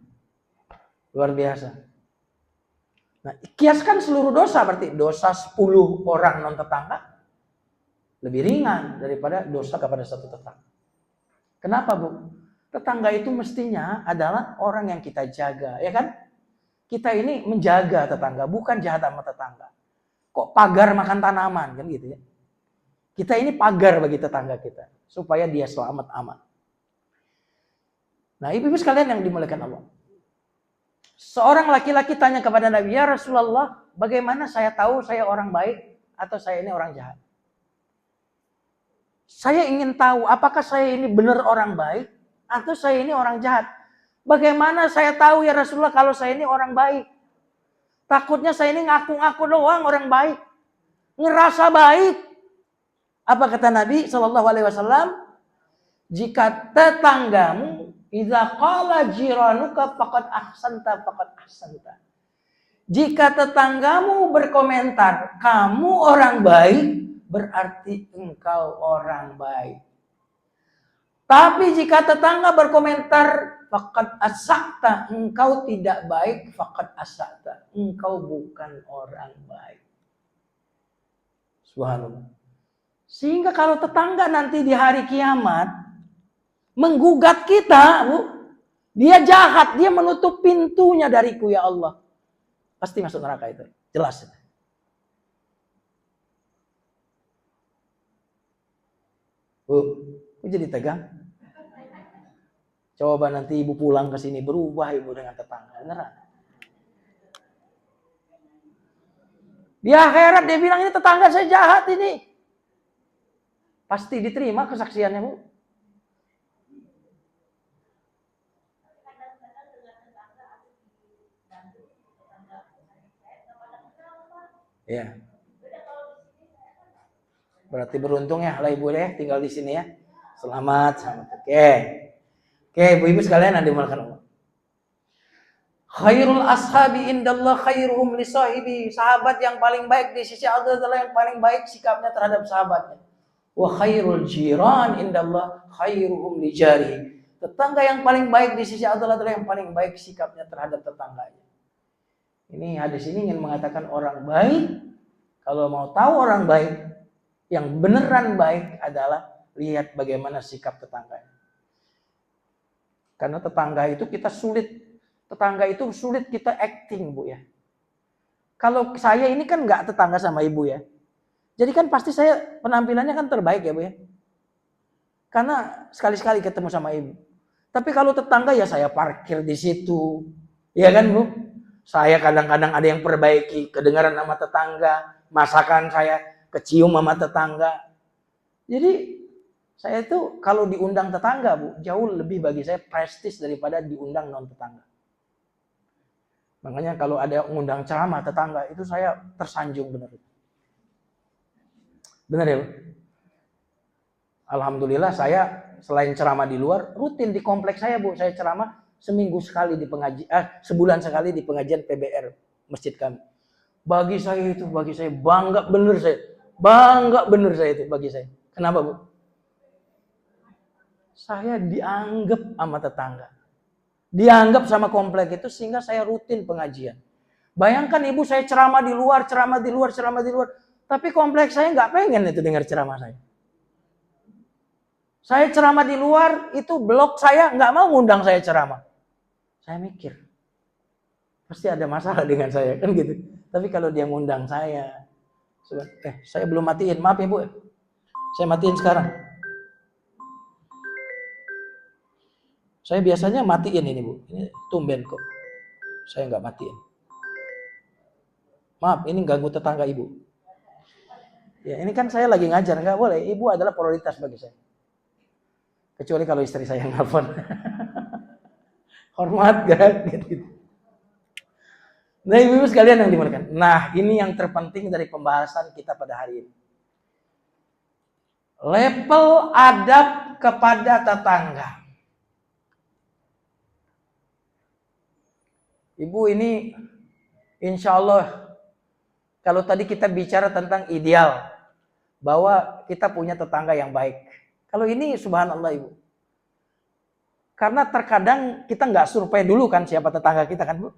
Luar biasa. Nah, kiaskan seluruh dosa, berarti dosa 10 orang non tetangga lebih ringan daripada dosa kepada 1 tetangga. Kenapa bu? Tetangga itu mestinya adalah orang yang kita jaga, ya kan? Kita ini menjaga tetangga, bukan jahat sama tetangga. Kok pagar makan tanaman, kan gitu ya? Kita ini pagar bagi tetangga kita, supaya dia selamat aman. Nah, ibu-ibu sekalian yang dimuliakan Allah. Seorang laki-laki tanya kepada Nabi, ya Rasulullah, bagaimana saya tahu saya orang baik atau saya ini orang jahat? Saya ingin tahu apakah saya ini benar orang baik atau saya ini orang jahat. Bagaimana saya tahu ya Rasulullah kalau saya ini orang baik? Takutnya saya ini ngaku-ngaku doang orang baik. Ngerasa baik. Apa kata Nabi SAW? Jika tetanggamu, idza qala jiranuka faqad ahsanta faqad ahsanta. Jika tetanggamu berkomentar, kamu orang baik, berarti engkau orang baik. Tapi jika tetangga berkomentar, faqad asakta, engkau tidak baik, faqad asakta, engkau bukan orang baik. Subhanallah. Sehingga kalau tetangga nanti di hari kiamat menggugat kita, Bu, dia jahat, dia menutup pintunya dariku ya Allah, pasti masuk neraka itu. Jelas. Bu, jadi tegang. Coba nanti ibu pulang ke sini, berubah ibu dengan tetangga. Beneran. Di akhirat dia bilang, ini tetangga saya jahat ini. Pasti diterima kesaksiannya, Bu. Ya. Berarti beruntung ya lah ibu ya tinggal di sini ya. Selamat. Oke, ibu-ibu sekalian yang dimulakan Allah. Khairul ashabi indallah khairuhum li sahibi. Sahabat yang paling baik di sisi Allah adalah yang paling baik sikapnya terhadap sahabatnya. Wa khairul jiran indallah khairuhum li jari. Tetangga yang paling baik di sisi Allah adalah yang paling baik sikapnya terhadap tetangganya. Ini hadis ini ingin mengatakan orang baik, kalau mau tahu orang baik, yang beneran baik adalah lihat bagaimana sikap tetangganya. Karena tetangga itu sulit kita acting, Bu ya. Kalau saya ini kan nggak tetangga sama ibu ya. Jadi kan pasti saya penampilannya kan terbaik ya, Bu ya. Karena sekali-sekali ketemu sama ibu. Tapi kalau tetangga ya saya parkir di situ. Ya kan, Bu? Saya kadang-kadang ada yang perbaiki, kedengaran sama tetangga, masakan saya kecium sama tetangga. Jadi saya itu kalau diundang tetangga, Bu, jauh lebih bagi saya prestis daripada diundang non tetangga. Makanya kalau ada undang ceramah tetangga itu saya tersanjung benar. Benar ya, Bu? Alhamdulillah saya selain ceramah di luar, rutin di kompleks saya, Bu. Saya ceramah seminggu sekali di sebulan sekali di pengajian PBR masjid kami. Bagi saya bangga bener saya. Bangga bener saya itu bagi saya. Kenapa, Bu? Saya dianggap sama tetangga. Dianggap sama komplek itu sehingga saya rutin pengajian. Bayangkan ibu saya ceramah di luar. Tapi komplek saya nggak pengen itu dengar ceramah saya. Saya ceramah di luar, itu blok saya nggak mau ngundang saya ceramah. Saya mikir, pasti ada masalah dengan saya, kan gitu. Tapi kalau dia ngundang saya belum matiin, maaf ya Bu. Saya matiin sekarang. Saya biasanya matiin ini, Bu. Ini tumben kok. Saya nggak matiin. Maaf, ini ganggu tetangga ibu. Ya, ini kan saya lagi ngajar, nggak boleh. Ibu adalah prioritas bagi saya. Kecuali kalau istri saya nelfon. Hormat kan gitu. Nah, ibu-ibu sekalian yang dimuliakan. Nah, ini yang terpenting dari pembahasan kita pada hari ini. Level adab kepada tetangga. Ibu ini insya Allah, kalau tadi kita bicara tentang ideal, bahwa kita punya tetangga yang baik. Kalau ini subhanallah Ibu. Karena terkadang kita nggak survei dulu kan siapa tetangga kita kan, Bu.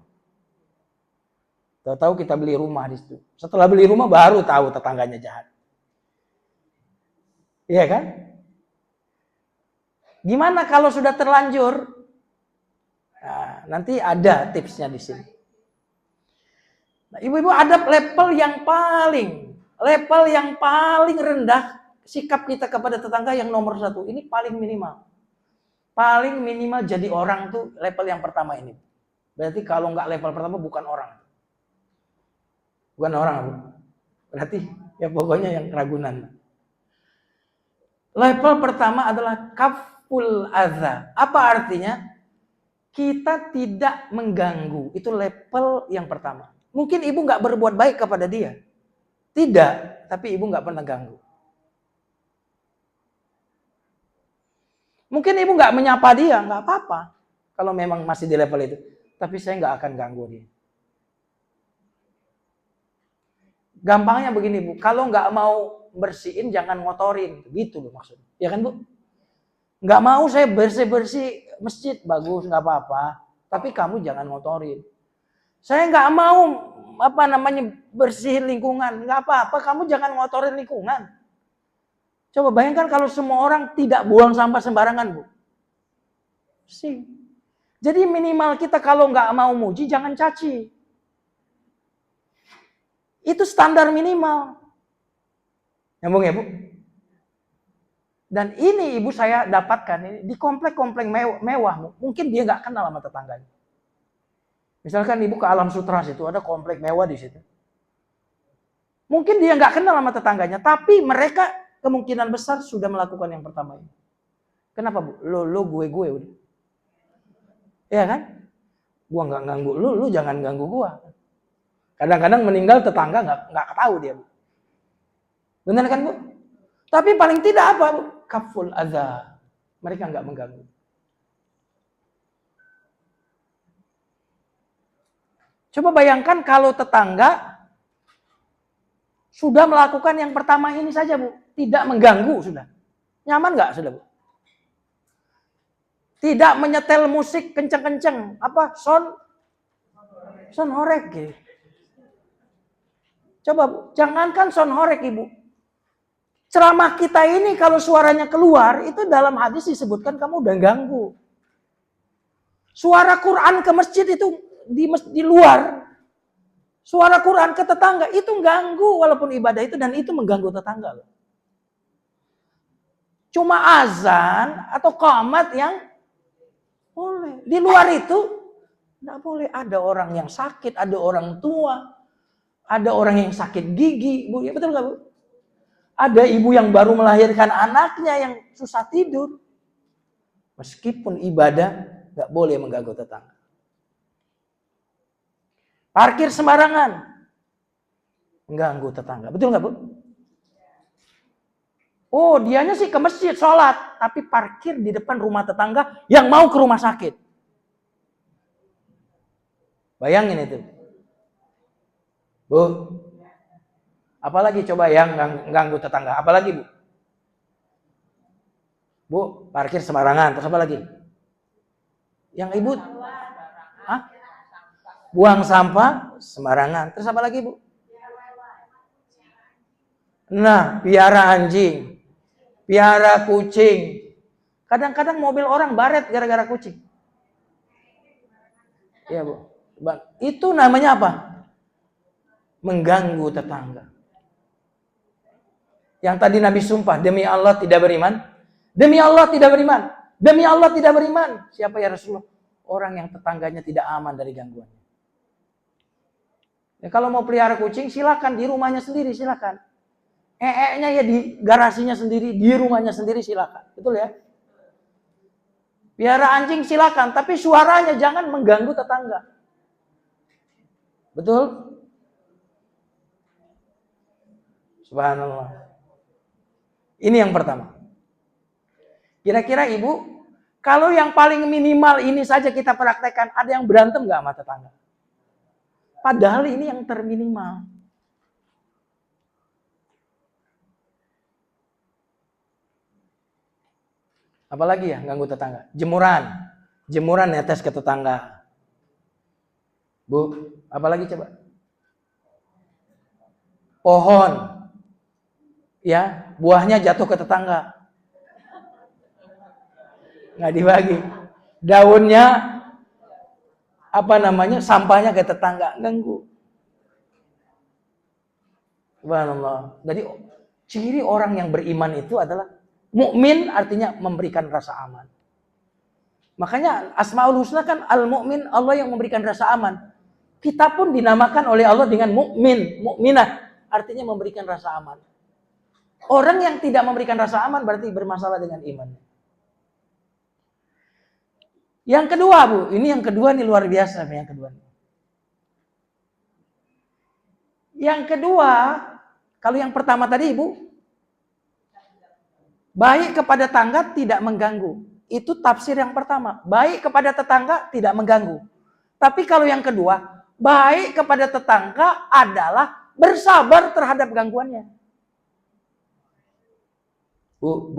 Tahu-tahu kita beli rumah di situ. Setelah beli rumah baru tahu tetangganya jahat. Iya kan? Gimana kalau sudah terlanjur? Nah, nanti ada tipsnya di sini. Nah, ibu-ibu ada level yang paling rendah sikap kita kepada tetangga yang nomor 1. Ini paling minimal. Paling minimal jadi orang tuh level yang pertama ini. Berarti kalau nggak level pertama bukan orang. Bukan orang. Berarti ya pokoknya yang keragunan. Level pertama adalah kaful adza. Apa artinya? Kita tidak mengganggu. Itu level yang pertama. Mungkin ibu nggak berbuat baik kepada dia. Tidak. Tapi ibu nggak pernah ganggu. Mungkin ibu nggak menyapa dia. Nggak apa-apa. Kalau memang masih di level itu. Tapi saya nggak akan ganggu dia. Gampangnya begini Bu. Kalau nggak mau bersihin jangan ngotorin. Gitu loh maksudnya. Ya kan Bu? Nggak mau saya bersih-bersih masjid, bagus, nggak apa-apa. Tapi kamu jangan ngotorin. Saya nggak mau bersihin lingkungan, nggak apa-apa. Kamu jangan ngotorin lingkungan. Coba bayangkan kalau semua orang tidak buang sampah sembarangan, Bu. Bersih. Jadi minimal kita kalau nggak mau muji, jangan caci. Itu standar minimal. Nyambung ya Bu? Dan ini ibu saya dapatkan ini di komplek-komplek mewah. Mungkin dia nggak kenal sama tetangganya. Misalkan ibu ke Alam Sutra situ ada komplek mewah di situ. Mungkin dia nggak kenal sama tetangganya, tapi mereka kemungkinan besar sudah melakukan yang pertama ini. Kenapa Bu? Lo gue udah. Iya kan? Gua nggak ganggu lu jangan ganggu gua. Kadang-kadang meninggal tetangga nggak tahu dia Bu. Benar kan Bu? Tapi paling tidak apa Bu? Kaful adza. Mereka nggak mengganggu. Coba bayangkan kalau tetangga sudah melakukan yang pertama ini saja Bu. Tidak mengganggu sudah. Nyaman nggak sudah Bu? Tidak menyetel musik kenceng-kenceng. Apa? Son horek gitu. Coba Bu, jangankan son horek Ibu. Ceramah kita ini kalau suaranya keluar, itu dalam hadis disebutkan kamu udah ganggu. Suara Quran ke masjid itu di luar. Suara Quran ke tetangga itu ganggu walaupun ibadah itu, dan itu mengganggu tetangga. Cuma azan atau qamat yang boleh. Di luar itu nggak boleh. Ada orang yang sakit, ada orang tua, ada orang yang sakit gigi, Bu. Ya betul nggak Bu? Ada ibu yang baru melahirkan anaknya yang susah tidur. Meskipun ibadah, nggak boleh mengganggu tetangga. Parkir sembarangan, mengganggu tetangga. Betul nggak Bu? Oh, dianya sih ke masjid sholat, tapi parkir di depan rumah tetangga yang mau ke rumah sakit. Bayangin itu. Bu, apalagi coba yang ganggu tetangga? Apalagi Bu? Bu, parkir sembarangan. Terus apa lagi? Yang ibu? Hah? Buang sampah sembarangan. Terus apa lagi Bu? Nah, piara anjing, piara kucing. Kadang-kadang mobil orang baret gara-gara kucing. Iya Bu. Itu namanya apa? Mengganggu tetangga. Yang tadi Nabi sumpah, demi Allah tidak beriman. Demi Allah tidak beriman. Demi Allah tidak beriman. Siapa ya Rasulullah? Orang yang tetangganya tidak aman dari gangguannya. Ya, kalau mau pelihara kucing, silakan di rumahnya sendiri, silakan. Nya ya di garasinya sendiri, di rumahnya sendiri, silakan. Betul ya? Pelihara anjing silakan, tapi suaranya jangan mengganggu tetangga. Betul? Subhanallah. Ini yang pertama. Kira-kira Ibu, kalau yang paling minimal ini saja kita praktekkan, ada yang berantem nggak sama tetangga? Padahal ini yang terminimal. Apalagi ya ganggu tetangga? Jemuran netes ke tetangga. Bu, apalagi coba? Pohon, ya buahnya jatuh ke tetangga. Nggak dibagi. Daunnya, sampahnya ke tetangga, ganggu. Subhanallah. Jadi ciri orang yang beriman itu adalah mukmin, artinya memberikan rasa aman. Makanya Asmaul Husna kan al-mu'min, Allah yang memberikan rasa aman. Kita pun dinamakan oleh Allah dengan mukmin, mukminah, artinya memberikan rasa aman. Orang yang tidak memberikan rasa aman berarti bermasalah dengan imannya. Yang kedua Bu, ini yang kedua nih luar biasa yang kedua. Yang kedua, kalau yang pertama tadi Ibu, baik kepada tetangga tidak mengganggu. Itu tafsir yang pertama. Baik kepada tetangga tidak mengganggu. Tapi kalau yang kedua, baik kepada tetangga adalah bersabar terhadap gangguannya. Bu,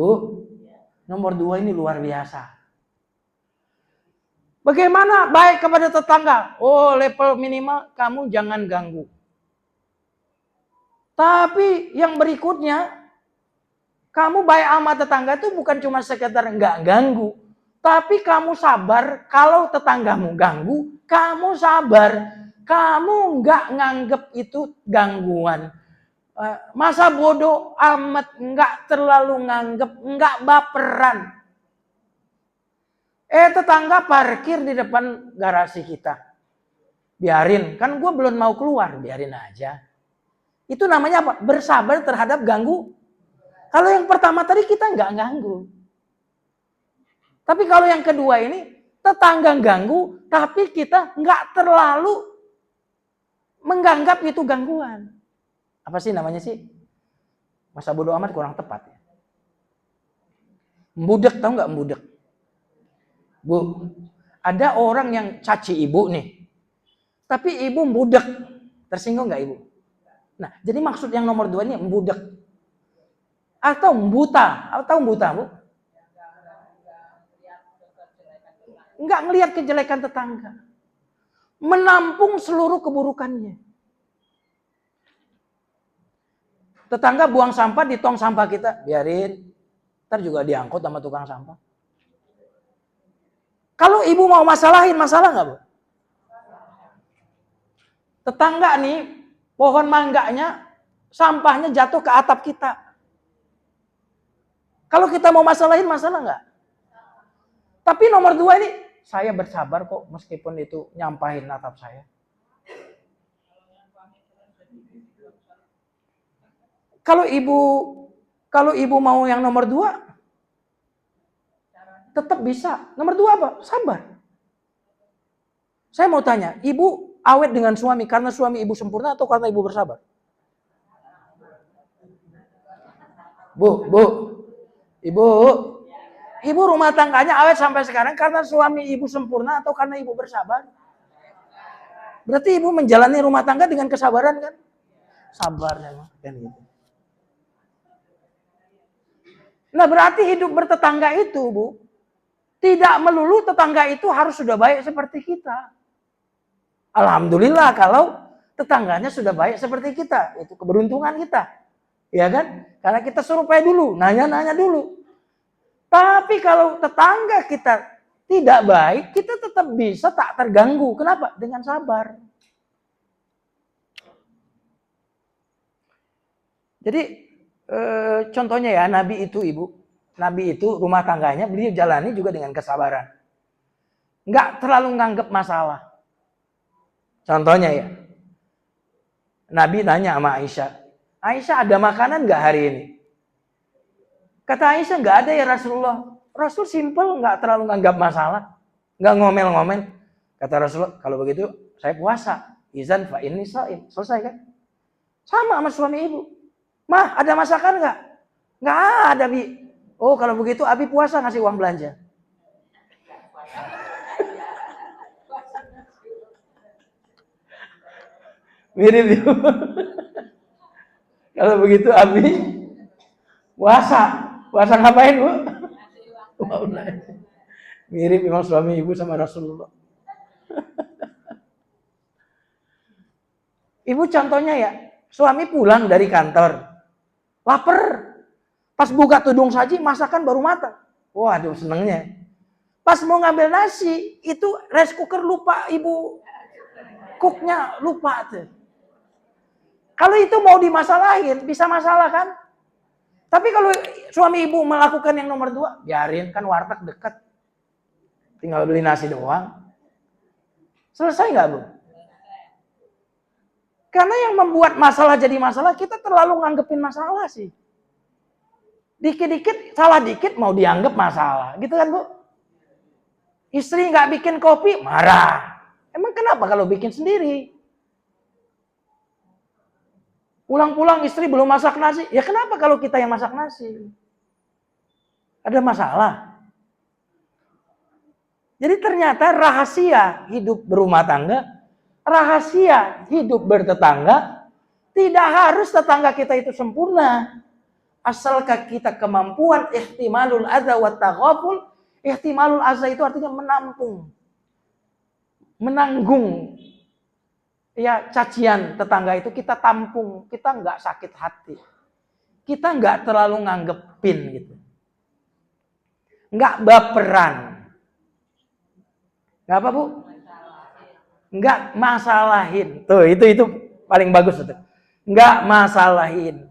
nomor 2 ini luar biasa. Bagaimana baik kepada tetangga? Oh, level minimal kamu jangan ganggu. Tapi yang berikutnya, kamu baik sama tetangga itu bukan cuma sekedar nggak ganggu. Tapi kamu sabar kalau tetanggamu ganggu, kamu sabar. Kamu nggak nganggep itu gangguan. Masa bodoh amat, nggak terlalu nganggep, nggak baperan. Tetangga parkir di depan garasi kita. Biarin, kan gue belum mau keluar, biarin aja. Itu namanya apa? Bersabar terhadap ganggu. Kalau yang pertama tadi kita nggak ganggu. Tapi kalau yang kedua ini, tetangga ganggu, tapi kita nggak terlalu menganggap itu gangguan. Apa sih namanya sih? Masa bodoh amat kurang tepat ya. Mbudek, tahu nggak mbudek? Bu, ada orang yang caci ibu nih. Tapi ibu mbudek. Tersinggung nggak ibu? Nah, jadi maksud yang nomor 2 ini mbudek. Atau buta. Atau buta, Bu? Nggak ngelihat kejelekan tetangga. Menampung seluruh keburukannya. Tetangga buang sampah di tong sampah kita. Biarin. Ntar juga diangkut sama tukang sampah. Kalau ibu mau masalahin, masalah nggak, Bu? Tetangga nih, pohon mangganya, sampahnya jatuh ke atap kita. Kalau kita mau masalahin, masalah nggak? Tapi nomor 2 ini, saya bersabar kok meskipun itu nyampahin atap saya. Kalau ibu mau yang nomor 2, tetap bisa. Nomor 2 apa? Sabar. Saya mau tanya, ibu awet dengan suami karena suami ibu sempurna atau karena ibu bersabar? Ibu rumah tangganya awet sampai sekarang karena suami ibu sempurna atau karena ibu bersabar? Berarti ibu menjalani rumah tangga dengan kesabaran kan? Sabar memang kan gitu. Nah, berarti hidup bertetangga itu, Bu, tidak melulu tetangga itu harus sudah baik seperti kita. Alhamdulillah kalau tetangganya sudah baik seperti kita. Itu keberuntungan kita. Ya kan? Karena kita survei dulu, nanya-nanya dulu. Tapi kalau tetangga kita tidak baik, kita tetap bisa tak terganggu. Kenapa? Dengan sabar. Jadi contohnya ya, Nabi itu ibu. Nabi itu rumah tangganya beliau jalani juga dengan kesabaran. Nggak terlalu nganggep masalah. Contohnya ya, Nabi nanya sama Aisyah, Aisyah ada makanan nggak hari ini? Kata Aisyah nggak ada ya Rasulullah. Rasul simple, nggak terlalu nganggap masalah, nggak ngomel-ngomel. Kata Rasulullah, kalau begitu saya puasa. Izan fa inni shaim. Selesai kan? Sama suami ibu. Mah ada masakan nggak? Nggak ada, Bi. Oh kalau begitu Abi puasa ngasih uang belanja. Mirip itu. Kalau begitu Abi puasa. Puasa ngapain, Bu? Mirip memang suami ibu sama Rasulullah. Ibu contohnya ya, suami pulang dari kantor, lapar. Pas buka tudung saji, masakan baru matang. Waduh, senengnya. Pas mau ngambil nasi, itu rice cooker lupa ibu cooknya lupa tuh. Kalau itu mau dimasalahin, bisa masalah kan? Tapi kalau suami ibu melakukan yang nomor 2, biarin kan warteg dekat. Tinggal beli nasi doang. Selesai nggak, Bu? Karena yang membuat masalah jadi masalah, kita terlalu nganggepin masalah sih. Dikit-dikit, salah dikit mau dianggap masalah. Gitu kan, Bu? Istri nggak bikin kopi, marah. Emang kenapa kalau bikin sendiri? Pulang-pulang istri belum masak nasi. Ya kenapa kalau kita yang masak nasi? Ada masalah. Jadi ternyata rahasia hidup berumah tangga, rahasia hidup bertetangga, tidak harus tetangga kita itu sempurna. Asalkah kita kemampuan ihtimalul adza wa taghaful. Ihtimalul adza itu artinya menampung, menanggung ya cacian tetangga itu kita tampung, kita nggak sakit hati, kita nggak terlalu nganggepin gitu, nggak baperan, nggak apa Bu? Nggak masalahin, tuh itu paling bagus itu, nggak masalahin.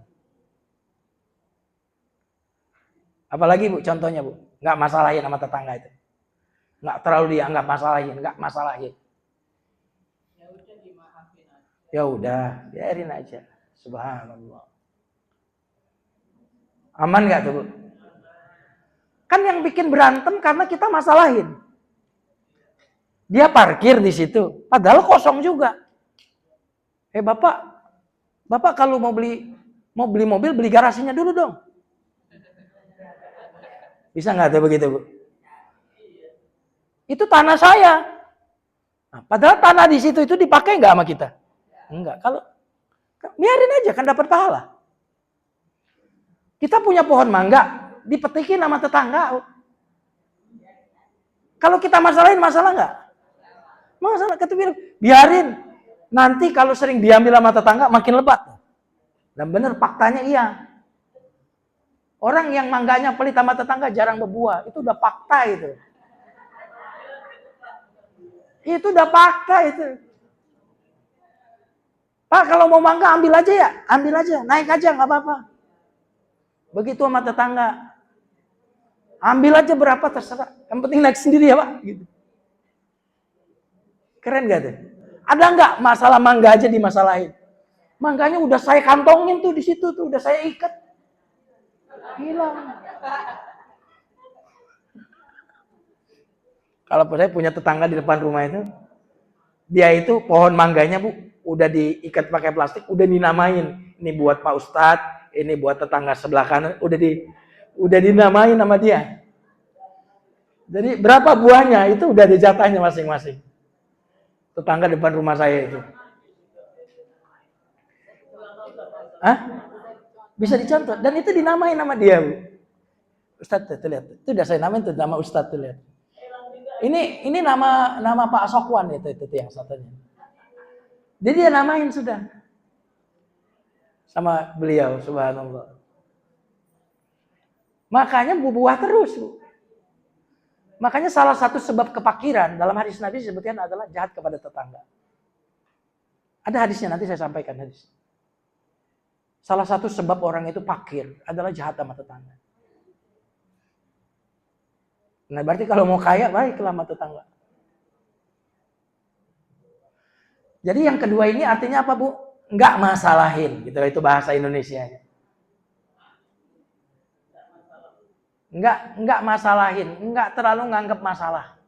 Apalagi Bu contohnya Bu, nggak masalahin sama tetangga itu, nggak terlalu dianggap masalahin, nggak masalahin. Ya udah, biarin aja. Subhanallah. Aman nggak tuh Bu? Kan yang bikin berantem karena kita masalahin. Dia parkir di situ, padahal kosong juga. Bapak kalau mau beli mobil beli garasinya dulu dong. Bisa nggak tuh begitu Bu? Itu tanah saya. Nah, padahal tanah di situ itu dipakai nggak sama kita? Enggak. Kalau biarin aja kan dapat pahala. Kita punya pohon mangga, dipetikin sama tetangga. Kalau kita masalahin, masalah nggak? Masalah, kita biarin. Nanti kalau sering diambil sama tetangga, makin lebat. Dan benar, faktanya iya. Orang yang mangganya pelit sama tetangga jarang berbuah. Itu udah fakta itu. Itu udah fakta itu. Pak, kalau mau mangga ambil aja ya. Ambil aja, naik aja, nggak apa-apa. Begitu sama tetangga. Ambil aja berapa terserah. Yang penting naik sendiri ya Pak. Gitu. Keren gak tuh? Ada nggak masalah mangga aja dimasalahin? Mangganya udah saya kantongin tuh di situ tuh, udah saya ikat. Hilang. Kalau saya punya tetangga di depan rumah itu, dia itu pohon mangganya Bu, udah diikat pakai plastik, udah dinamain. Ini buat Pak Ustadz, ini buat tetangga sebelah kanan, udah dinamain sama dia. Jadi berapa buahnya itu udah ada jatahnya masing-masing. Tetangga depan rumah saya itu. Hah? Bisa dicontoh dan itu dinamain nama dia, Bu. Ustadz tuh lihat. Itu udah saya namain tuh nama Ustadz tuh lihat. Ini nama Pak Sokwan itu yang satunya. Jadi dia namain sudah. Sama beliau, subhanallah. Makanya buah terus, Bu. Makanya salah satu sebab kepakiran dalam hadis Nabi disebutkan adalah jahat kepada tetangga. Ada hadisnya, nanti saya sampaikan hadis. Salah satu sebab orang itu fakir adalah jahat sama tetangga. Nah berarti kalau mau kaya, baiklah sama tetangga. Jadi yang kedua ini artinya apa Bu? Nggak masalahin, gitu. Itu bahasa Indonesianya. Nggak masalahin, nggak terlalu nganggap masalah.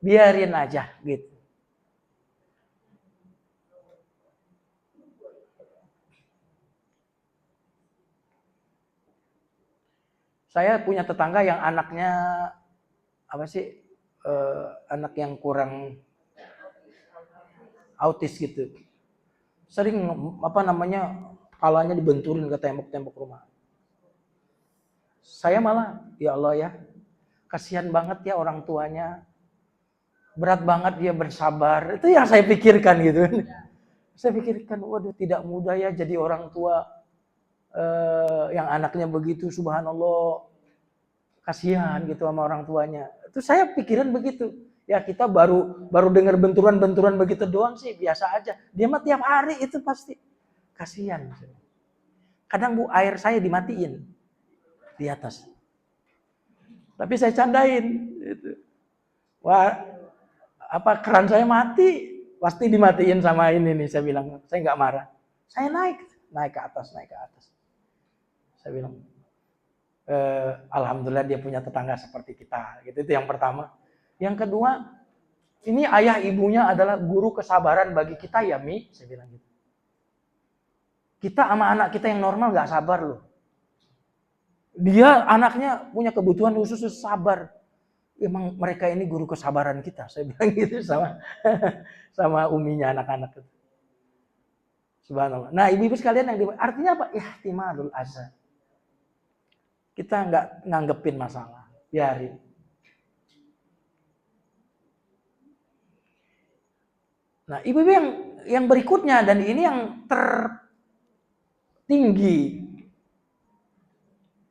Biarin aja gitu. Saya punya tetangga yang anaknya anak yang kurang autis gitu. Sering kepalanya dibenturin ke tembok-tembok rumah. Saya malah, ya Allah ya, kasihan banget ya orang tuanya. Berat banget dia bersabar. Itu yang saya pikirkan gitu. Saya pikirkan, waduh tidak mudah ya jadi orang tua yang anaknya begitu, subhanallah. Kasihan gitu sama orang tuanya. Itu saya pikiran begitu. Ya kita baru dengar benturan-benturan begitu doang sih, biasa aja. Dia mah tiap hari itu pasti. Kasihan. Kadang Bu, air saya dimatiin di atas. Tapi saya candain gitu. Wah, keran saya mati, pasti dimatiin sama ini nih, saya bilang. Saya nggak marah. Saya naik ke atas. Saya bilang, alhamdulillah dia punya tetangga seperti kita. Gitu, itu yang pertama. Yang kedua, ini ayah ibunya adalah guru kesabaran bagi kita ya Mi, saya bilang gitu. Kita sama anak kita yang normal nggak sabar loh. Dia anaknya punya kebutuhan khusus sabar. Emang mereka ini guru kesabaran kita, saya bilang gitu sama uminya anak-anak itu. Subhanallah. Nah ibu-ibu sekalian artinya apa? Ihtimalul adza. Kita nggak nganggepin masalah, biarin. Nah, ibu-ibu yang berikutnya, dan ini yang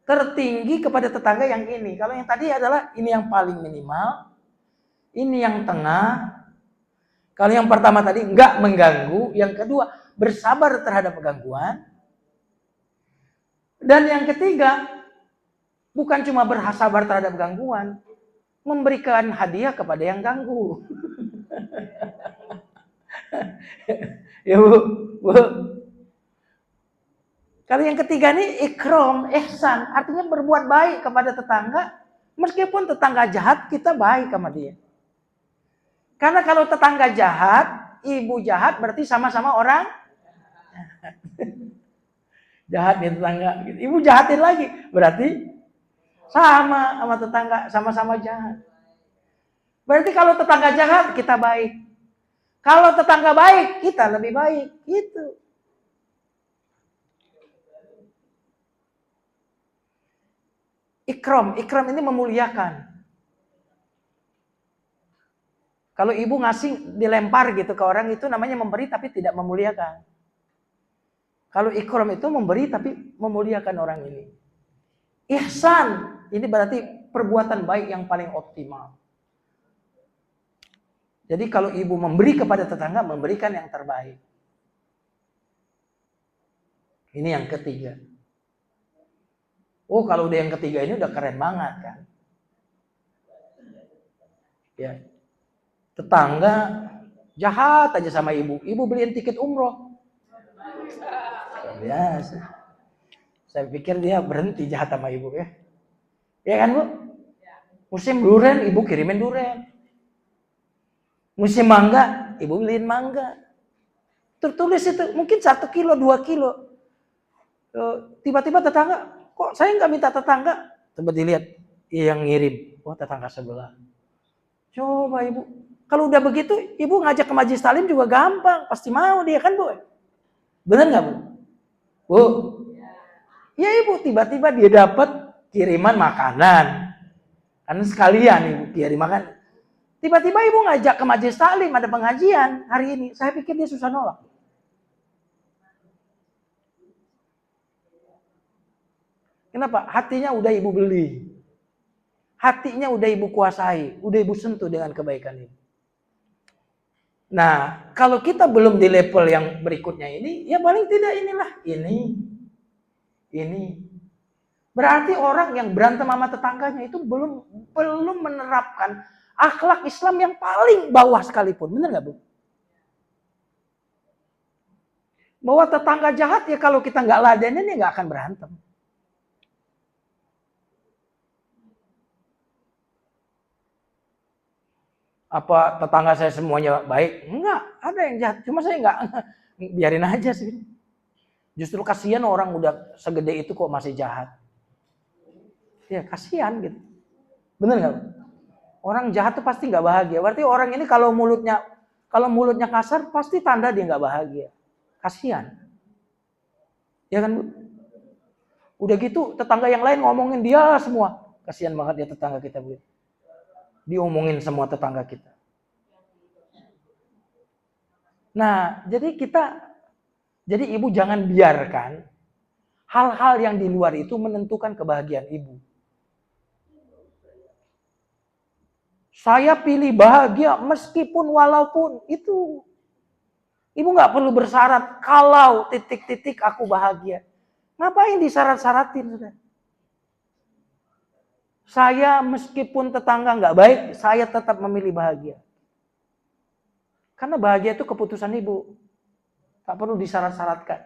tertinggi kepada tetangga yang ini. Kalau yang tadi adalah ini yang paling minimal, ini yang tengah. Kalau yang pertama tadi nggak mengganggu, yang kedua bersabar terhadap gangguan, dan yang ketiga bukan cuma bersabar terhadap gangguan, memberikan hadiah kepada yang ganggu. Ya Bu. Kalau yang ketiga ini ikram, ihsan, artinya berbuat baik kepada tetangga, meskipun tetangga jahat kita baik sama dia. Karena kalau tetangga jahat, ibu jahat, berarti sama-sama orang jahat nih tetangga. Ibu jahatin lagi, berarti sama tetangga, sama-sama jahat. Berarti kalau tetangga jahat, kita baik. Kalau tetangga baik, kita lebih baik. Gitu. Ikram ini memuliakan. Kalau ibu ngasih dilempar gitu ke orang, itu namanya memberi tapi tidak memuliakan. Kalau ikram itu memberi tapi memuliakan orang ini. Ihsan, ini berarti perbuatan baik yang paling optimal. Jadi kalau ibu memberi kepada tetangga, memberikan yang terbaik. Ini yang ketiga. Oh, kalau udah yang ketiga ini udah keren banget kan. Ya. Tetangga jahat aja sama ibu. Ibu beliin tiket umroh. Biasa. Saya pikir dia berhenti jahat sama ibu ya. Ya kan Bu? Musim durian, ibu kirimin durian. Musim mangga, ibu beliin mangga. Tertulis itu mungkin 1 kilo, 2 kilo. Tiba-tiba tetangga, kok saya nggak minta tetangga? Coba dilihat, yang ngirim. Oh, tetangga sebelah. Coba ibu. Kalau udah begitu, ibu ngajak ke majelis taklim juga gampang. Pasti mau dia kan Bu? Bener nggak Bu? Bu? Ya ibu, tiba-tiba dia dapat kiriman makanan. Kan sekalian ibu kirim makan. Tiba-tiba ibu ngajak ke majelis taklim, ada pengajian hari ini. Saya pikir dia susah nolak. Kenapa? Hatinya udah ibu beli. Hatinya udah ibu kuasai. Udah ibu sentuh dengan kebaikan ini. Nah, kalau kita belum di level yang berikutnya ini, ya paling tidak inilah. Ini. Berarti orang yang berantem sama tetangganya itu belum menerapkan akhlak Islam yang paling bawah sekalipun. Benar nggak Bu? Bahwa tetangga jahat ya kalau kita nggak ladenin ya nggak akan berantem. Apa tetangga saya semuanya baik? Enggak, ada yang jahat. Cuma saya nggak biarin aja sih. Justru kasihan orang udah segede itu kok masih jahat. Ya kasihan gitu. Bener nggak? Orang jahat tuh pasti nggak bahagia. Berarti orang ini kalau mulutnya kasar pasti tanda dia nggak bahagia. Kasihan. Ya kan Bu? Udah gitu tetangga yang lain ngomongin dia semua. Kasihan banget dia tetangga kita Bu. Diomongin semua tetangga kita. Nah, jadi ibu jangan biarkan hal-hal yang di luar itu menentukan kebahagiaan ibu. Saya pilih bahagia meskipun walaupun itu. Ibu nggak perlu bersyarat kalau titik-titik aku bahagia. Ngapain disyarat-syaratin sudah? Saya meskipun tetangga nggak baik, saya tetap memilih bahagia. Karena bahagia itu keputusan ibu. Tak perlu disyarat-syaratkan.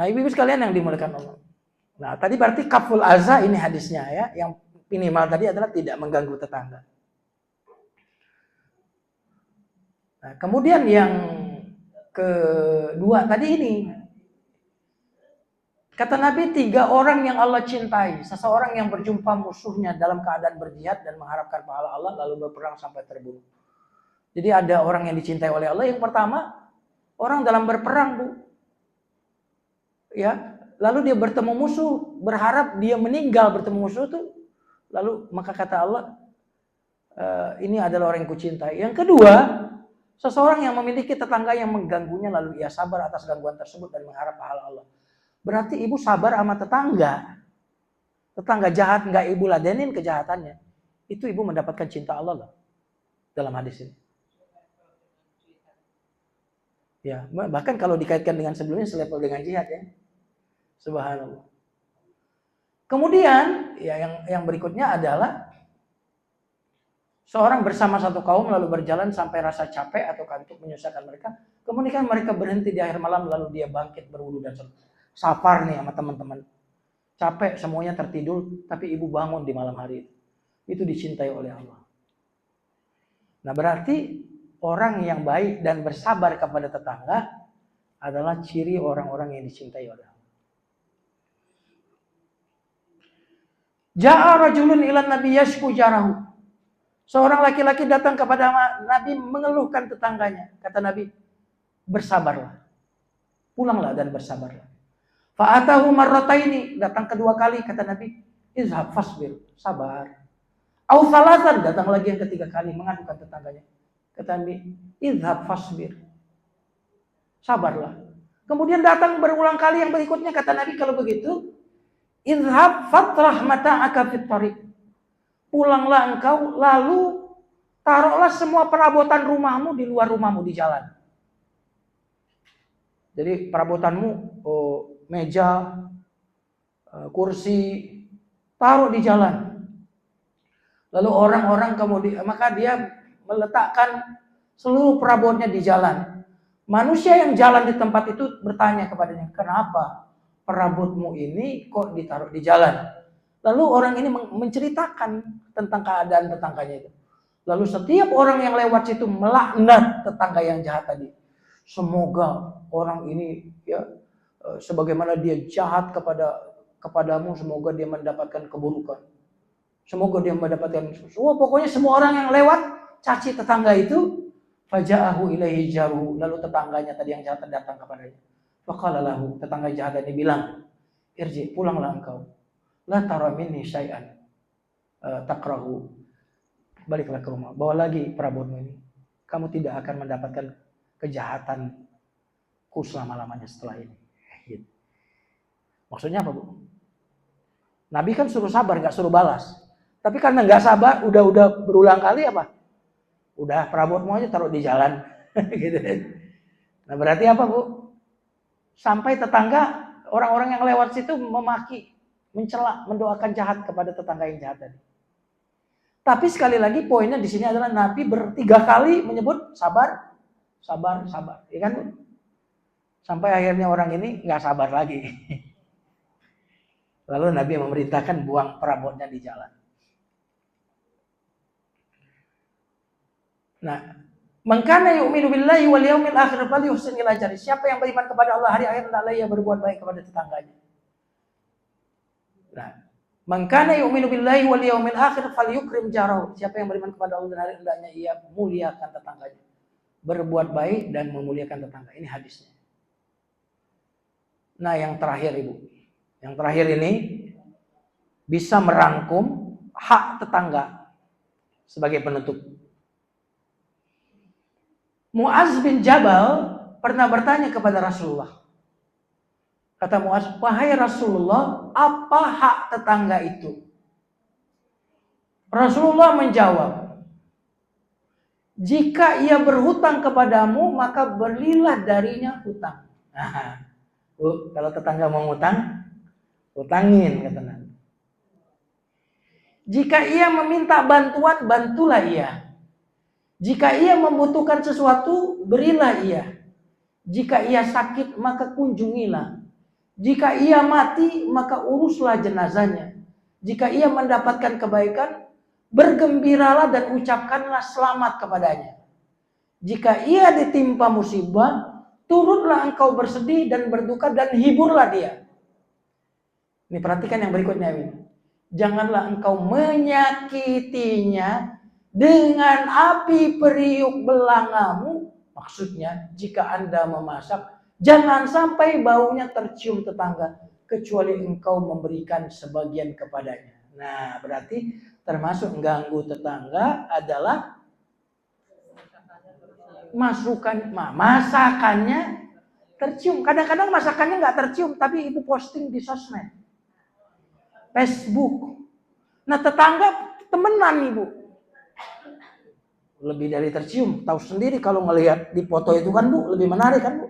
Nah ibu-ibu sekalian yang dimuliakan Allah. Nah tadi berarti kaful aza ini hadisnya ya. Yang minimal tadi adalah tidak mengganggu tetangga. Nah kemudian yang kedua tadi ini. Kata Nabi 3 orang yang Allah cintai. Seseorang yang berjumpa musuhnya dalam keadaan berjihad dan mengharapkan pahala Allah lalu berperang sampai terbunuh. Jadi ada orang yang dicintai oleh Allah. Yang pertama, orang dalam berperang Bu. Ya, lalu dia bertemu musuh, berharap dia meninggal bertemu musuh tuh, lalu maka kata Allah, ini adalah orang yang kucintai. Yang kedua, seseorang yang memiliki tetangga yang mengganggunya lalu ia sabar atas gangguan tersebut dan mengharap pahala Allah. Berarti ibu sabar sama tetangga. Tetangga jahat nggak ibu ladenin kejahatannya. Itu ibu mendapatkan cinta Allah loh. Dalam hadis ini. Ya, bahkan kalau dikaitkan dengan sebelumnya selevel dengan jihad ya. Subhanallah. Kemudian ya yang berikutnya adalah seorang bersama satu kaum lalu berjalan sampai rasa capek atau kantuk menyusahkan mereka. Kemudian mereka berhenti di akhir malam lalu dia bangkit berwudu dan safar nih sama teman-teman. Capek semuanya tertidur tapi ibu bangun di malam hari itu. Itu dicintai oleh Allah. Nah berarti orang yang baik dan bersabar kepada tetangga adalah ciri orang-orang yang dicintai oleh Allah. Ja'a rajulun ilan nabi yashku jarahu. Seorang laki-laki datang kepada Nabi mengeluhkan tetangganya. Kata Nabi, bersabarlah. Pulanglah dan bersabarlah. Fa'atahu marrataini, datang kedua kali kata Nabi, izhab fasbir, sabar. Au salasan, datang lagi yang ketiga kali mengadukan tetangganya. Kata Nabi, izhab fasbir. Sabarlah. Kemudian datang berulang kali yang berikutnya kata Nabi, kalau begitu izhab fatrah mata'aka fit tariq. Pulanglah engkau lalu taruhlah semua perabotan rumahmu di luar rumahmu di jalan. Jadi perabotanmu meja, kursi taruh di jalan. Lalu orang-orang kemudian maka dia meletakkan seluruh perabotnya di jalan. Manusia yang jalan di tempat itu bertanya kepadanya, kenapa perabotmu ini kok ditaruh di jalan? Lalu orang ini menceritakan tentang keadaan tetangganya itu. Lalu setiap orang yang lewat situ melaknat tetangga yang jahat tadi. Semoga orang ini ya sebagaimana dia jahat kepadamu, semoga dia mendapatkan keburukan. Semoga dia mendapatkan pokoknya semua orang yang lewat caci tetangga itu. Faja'ahu ilaihi jaruhu, lalu tetangganya tadi yang jahat datang kepadanya. Faqala lahu, tetangga jahat ini bilang, irji, pulanglah engkau. La tara minni syai'an takrahu. Baliklah ke rumah, bawa lagi perabotmu ini. Kamu tidak akan mendapatkan kejahatanku selama-lamanya setelah ini. Gitu. Maksudnya apa, Bu? Nabi kan suruh sabar, gak suruh balas. Tapi karena gak sabar, udah berulang kali apa? Udah perabotmu aja taruh di jalan. Gitu. Nah berarti apa, Bu? Sampai tetangga, orang-orang yang lewat situ memaki, mencela, mendoakan jahat kepada tetangga yang jahat tadi. Tapi sekali lagi poinnya di sini adalah Nabi bertiga kali menyebut sabar, sabar, sabar, ya kan? Bu? Sampai akhirnya orang ini nggak sabar lagi. Lalu Nabi memerintahkan buang perabotnya di jalan. Nah, man kana yu'minu billahi wal yaumil akhir falyuhsin ila jari. Siapa yang beriman kepada Allah hari akhir hendaklah ia berbuat baik kepada tetangganya. Nah, man kana yu'minu billahi wal yaumil akhir falyukrim jarahu. Siapa yang beriman kepada Allah dan hari hendaknya ia muliakan tetangganya. Berbuat baik dan memuliakan tetangga. Ini hadisnya. Nah, yang terakhir Ibu. Yang terakhir ini bisa merangkum hak tetangga sebagai penutup. Mu'az bin Jabal pernah bertanya kepada Rasulullah. Kata Mu'az, wahai Rasulullah, apa hak tetangga itu? Rasulullah menjawab, jika ia berhutang kepadamu, maka berilah darinya hutang. Nah, Bu, kalau tetangga mau hutang, hutangin, kata Nabi. Jika ia meminta bantuan, bantulah ia. Jika ia membutuhkan sesuatu, berilah ia. Jika ia sakit, maka kunjungilah. Jika ia mati, maka uruslah jenazahnya. Jika ia mendapatkan kebaikan, bergembiralah dan ucapkanlah selamat kepadanya. Jika ia ditimpa musibah, turutlah engkau bersedih dan berduka dan hiburlah dia. Ini perhatikan yang berikutnya ini. Janganlah engkau menyakitinya dengan api periuk belangamu. Maksudnya jika Anda memasak, jangan sampai baunya tercium tetangga. kecuali engkau memberikan sebagian kepadanya. Nah, berarti termasuk mengganggu tetangga adalah masakannya tercium. Kadang-kadang masakannya nggak tercium, tapi ibu posting di sosmed, Facebook. Nah, tetangga temenan ibu. Lebih dari tercium, tahu sendiri kalau ngelihat di foto itu kan Bu, lebih menarik kan Bu.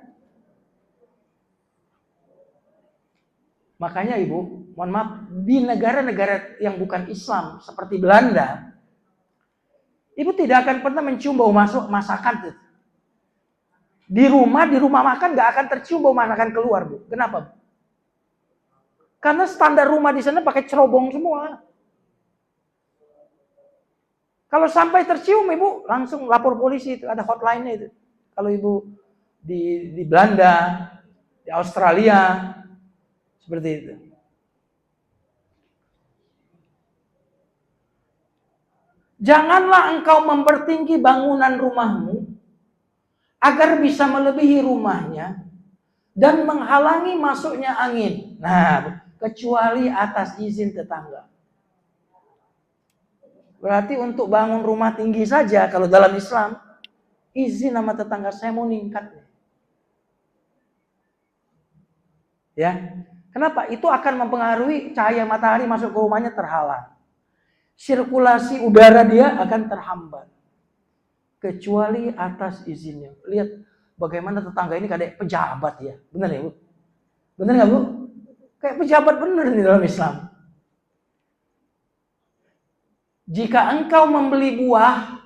Makanya ibu, mohon maaf, di negara-negara yang bukan Islam seperti Belanda, ibu tidak akan pernah mencium bau masuk masakan. Di rumah makan nggak akan tercium bau masakan keluar Bu. Kenapa Bu? Karena standar rumah di sana pakai cerobong semua. Kalau sampai tercium ibu langsung lapor polisi, itu ada hotline-nya itu. Kalau ibu di Belanda, di Australia, seperti itu. Janganlah engkau mempertinggi bangunan rumahmu agar bisa melebihi rumahnya dan menghalangi masuknya angin. Nah, kecuali atas izin tetangga. Berarti untuk bangun rumah tinggi saja kalau dalam Islam, izin sama tetangga, saya mau ningkat. Ya. Kenapa? Itu akan mempengaruhi cahaya matahari masuk ke rumahnya terhalang. Sirkulasi udara dia akan terhambat. Kecuali atas izinnya. Lihat bagaimana tetangga ini kayak pejabat ya. Benar ya Bu? Benar nggak Bu? Kayak pejabat benar di dalam Islam. Jika engkau membeli buah,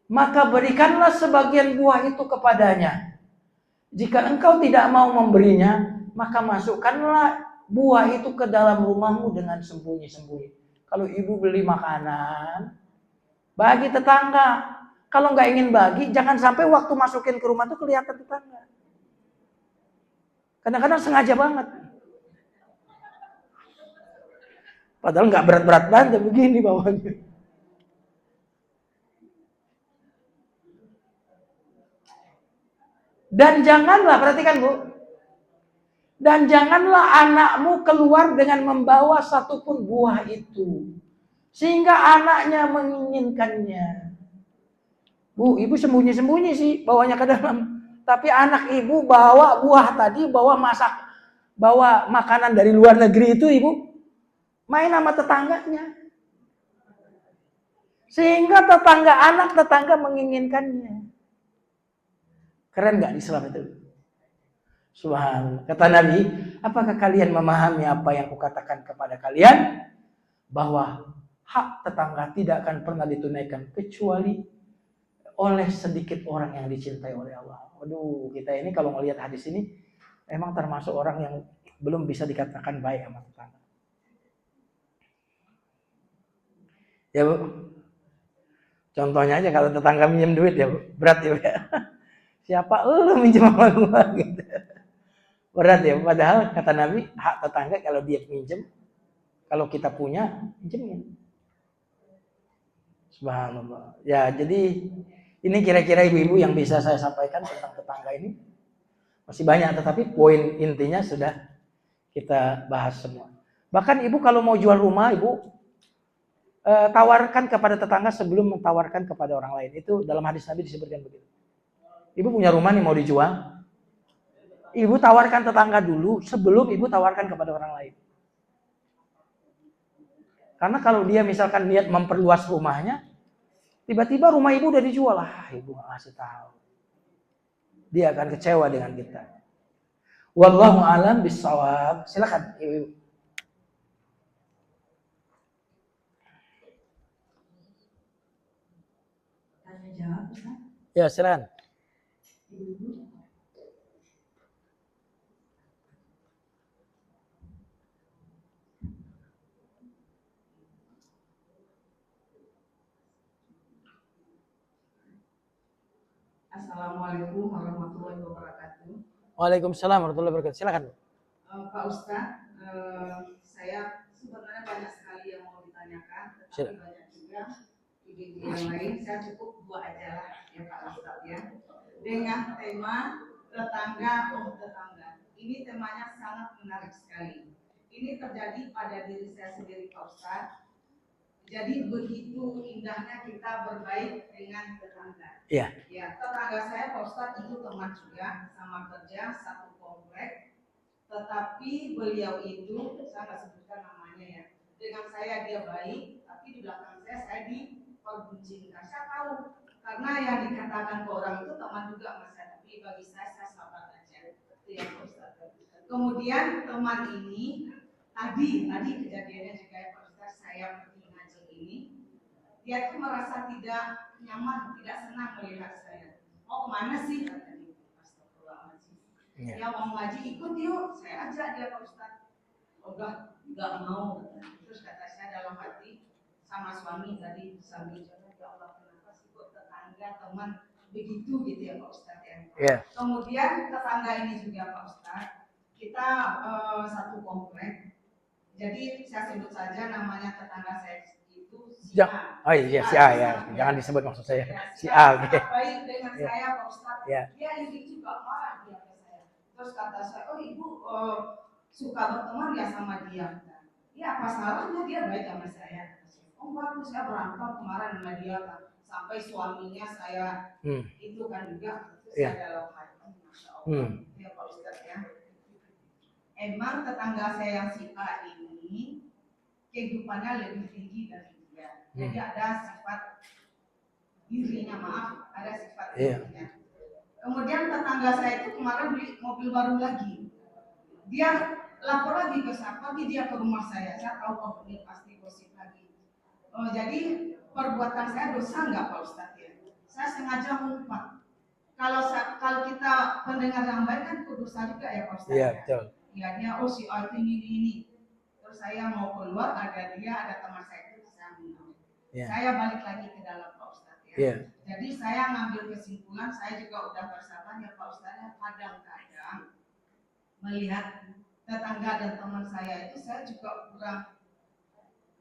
maka berikanlah sebagian buah itu kepadanya. Jika engkau tidak mau memberinya, maka masukkanlah buah itu ke dalam rumahmu dengan sembunyi-sembunyi. Kalau ibu beli makanan, bagi tetangga. Kalau nggak ingin bagi, jangan sampai waktu masukin ke rumah itu kelihatan tetangga. Kadang-kadang sengaja banget. Padahal nggak berat-berat banget begini bawahnya. Dan janganlah, perhatikan Bu. Dan janganlah anakmu keluar dengan membawa satupun buah itu. Sehingga anaknya menginginkannya. Bu, ibu sembunyi-sembunyi sih bawanya ke dalam. Tapi anak ibu bawa buah tadi, bawa makanan dari luar negeri itu ibu. Main sama tetangganya. Sehingga anak tetangga menginginkannya. Keren gak Islam itu? Subhanallah. Kata Nabi, apakah kalian memahami apa yang kukatakan kepada kalian? Bahwa hak tetangga tidak akan pernah ditunaikan kecuali oleh sedikit orang yang dicintai oleh Allah. Waduh, kita ini kalau melihat hadis ini emang termasuk orang yang belum bisa dikatakan baik sama tetangga. Ya Bu. Contohnya aja kalau tetangga minjem duit ya Bu, berat ya Bu. Siapa lu minjem sama gua gitu. Berat ya, padahal kata Nabi hak tetangga kalau dia minjem, kalau kita punya, pinjemin. Subhanallah. Ya, jadi ini kira-kira ibu-ibu yang bisa saya sampaikan tentang tetangga ini. Masih banyak, tetapi poin intinya sudah kita bahas semua. Bahkan ibu kalau mau jual rumah, ibu tawarkan kepada tetangga sebelum mentawarkan kepada orang lain. Itu dalam hadis Nabi disebutkan begitu. Ibu punya rumah nih mau dijual, ibu tawarkan tetangga dulu sebelum ibu tawarkan kepada orang lain. Karena kalau dia misalkan niat memperluas rumahnya, tiba-tiba rumah ibu udah dijual, ibu nggak ngasih tahu. Dia akan kecewa dengan kita. Wallahu a'lam bishawab. Silakan ibu. Tanya jawab, Ustaz. Ya, silakan. Assalamualaikum warahmatullahi wabarakatuh. Waalaikumsalam warahmatullahi wabarakatuh. Silakan. Pak Ustadz, saya sebenarnya banyak sekali yang mau ditanyakan, tetapi banyak juga ide-ide yang lain. Saya cukup dua aja lah ya Pak Ustadz ya. Dengan tema tetangga tetangga. ini temanya sangat menarik sekali. Ini terjadi pada diri saya sendiri Pak Ustadz. Jadi begitu indahnya kita berbaik dengan tetangga. Iya. Ya, tetangga saya Pak Ustadz itu teman juga, sama kerja satu komplek. Tetapi beliau itu, saya nggak sebutkan namanya ya, dengan saya dia baik, tapi di belakang saya diperguncingkan. Saya tahu, karena yang dikatakan ke orang itu teman juga sama saya, tapi bagi saya sahabat aja. Itu yang Pak Ustadz. Kemudian teman ini, tadi kejadiannya juga ya Pak Ustadz, saya pergi ngaji ini, dia tuh merasa tidak nyaman, tidak senang melihat saya. Mau kemana sih? Kata dia. Astagfirullahaladzim. Iya. Ya mau ngaji ikut yuk, saya ajak dia Pak Ustadz. Oh enggak mau. Terus kata saya dalam hati sama suami tadi sambil jalan, ya Allah kenapa sih kok tetangga teman begitu gitu ya Pak Ustadz ya. Iya. Kemudian tetangga ini juga Pak Ustadz, kita satu komplek. Jadi saya sebut saja namanya tetangga saya itu si A. Oh iya, si A ya. Jangan disebut maksud saya. Si A. Oke. Baik dengan saya Pak Ustadz. Ya. Dia ini juga marah dia ke saya. Terus kata saya, oh ibu suka berteman ya sama dia. Ya apa salahnya dia baik sama saya. Oh bagus, saya berantem kemarin sama dia kan. Sampai suaminya saya itu kan juga. Terus saya dalam hati, Masya Allah. Ya Pak Ustadz ya. Emang tetangga saya yang si A ini kehidupannya lebih tinggi dari dia. Jadi ada sifat dirinya, ada sifat dirinya. Kemudian tetangga saya itu kemarin beli mobil baru lagi. Dia lapor lagi ke saya, pergi dia ke rumah saya. Saya tahu oh ini pasti gosip lagi. Jadi perbuatan saya dosa enggak Pak Ustadz ya? Saya sengaja mengumpat. Kalau kita pendengar yang baik kan dosa juga ya Pak Ustadz. Iya betul. Ya dia si A itu ini. Terus saya mau keluar, ada teman saya itu saya minum. Saya balik lagi ke dalam Pak Ustadz ya. Jadi saya ngambil kesimpulan, saya juga udah bersabar ya Pak Ustadz ya, kadang-kadang melihat tetangga dan teman saya itu saya juga kurang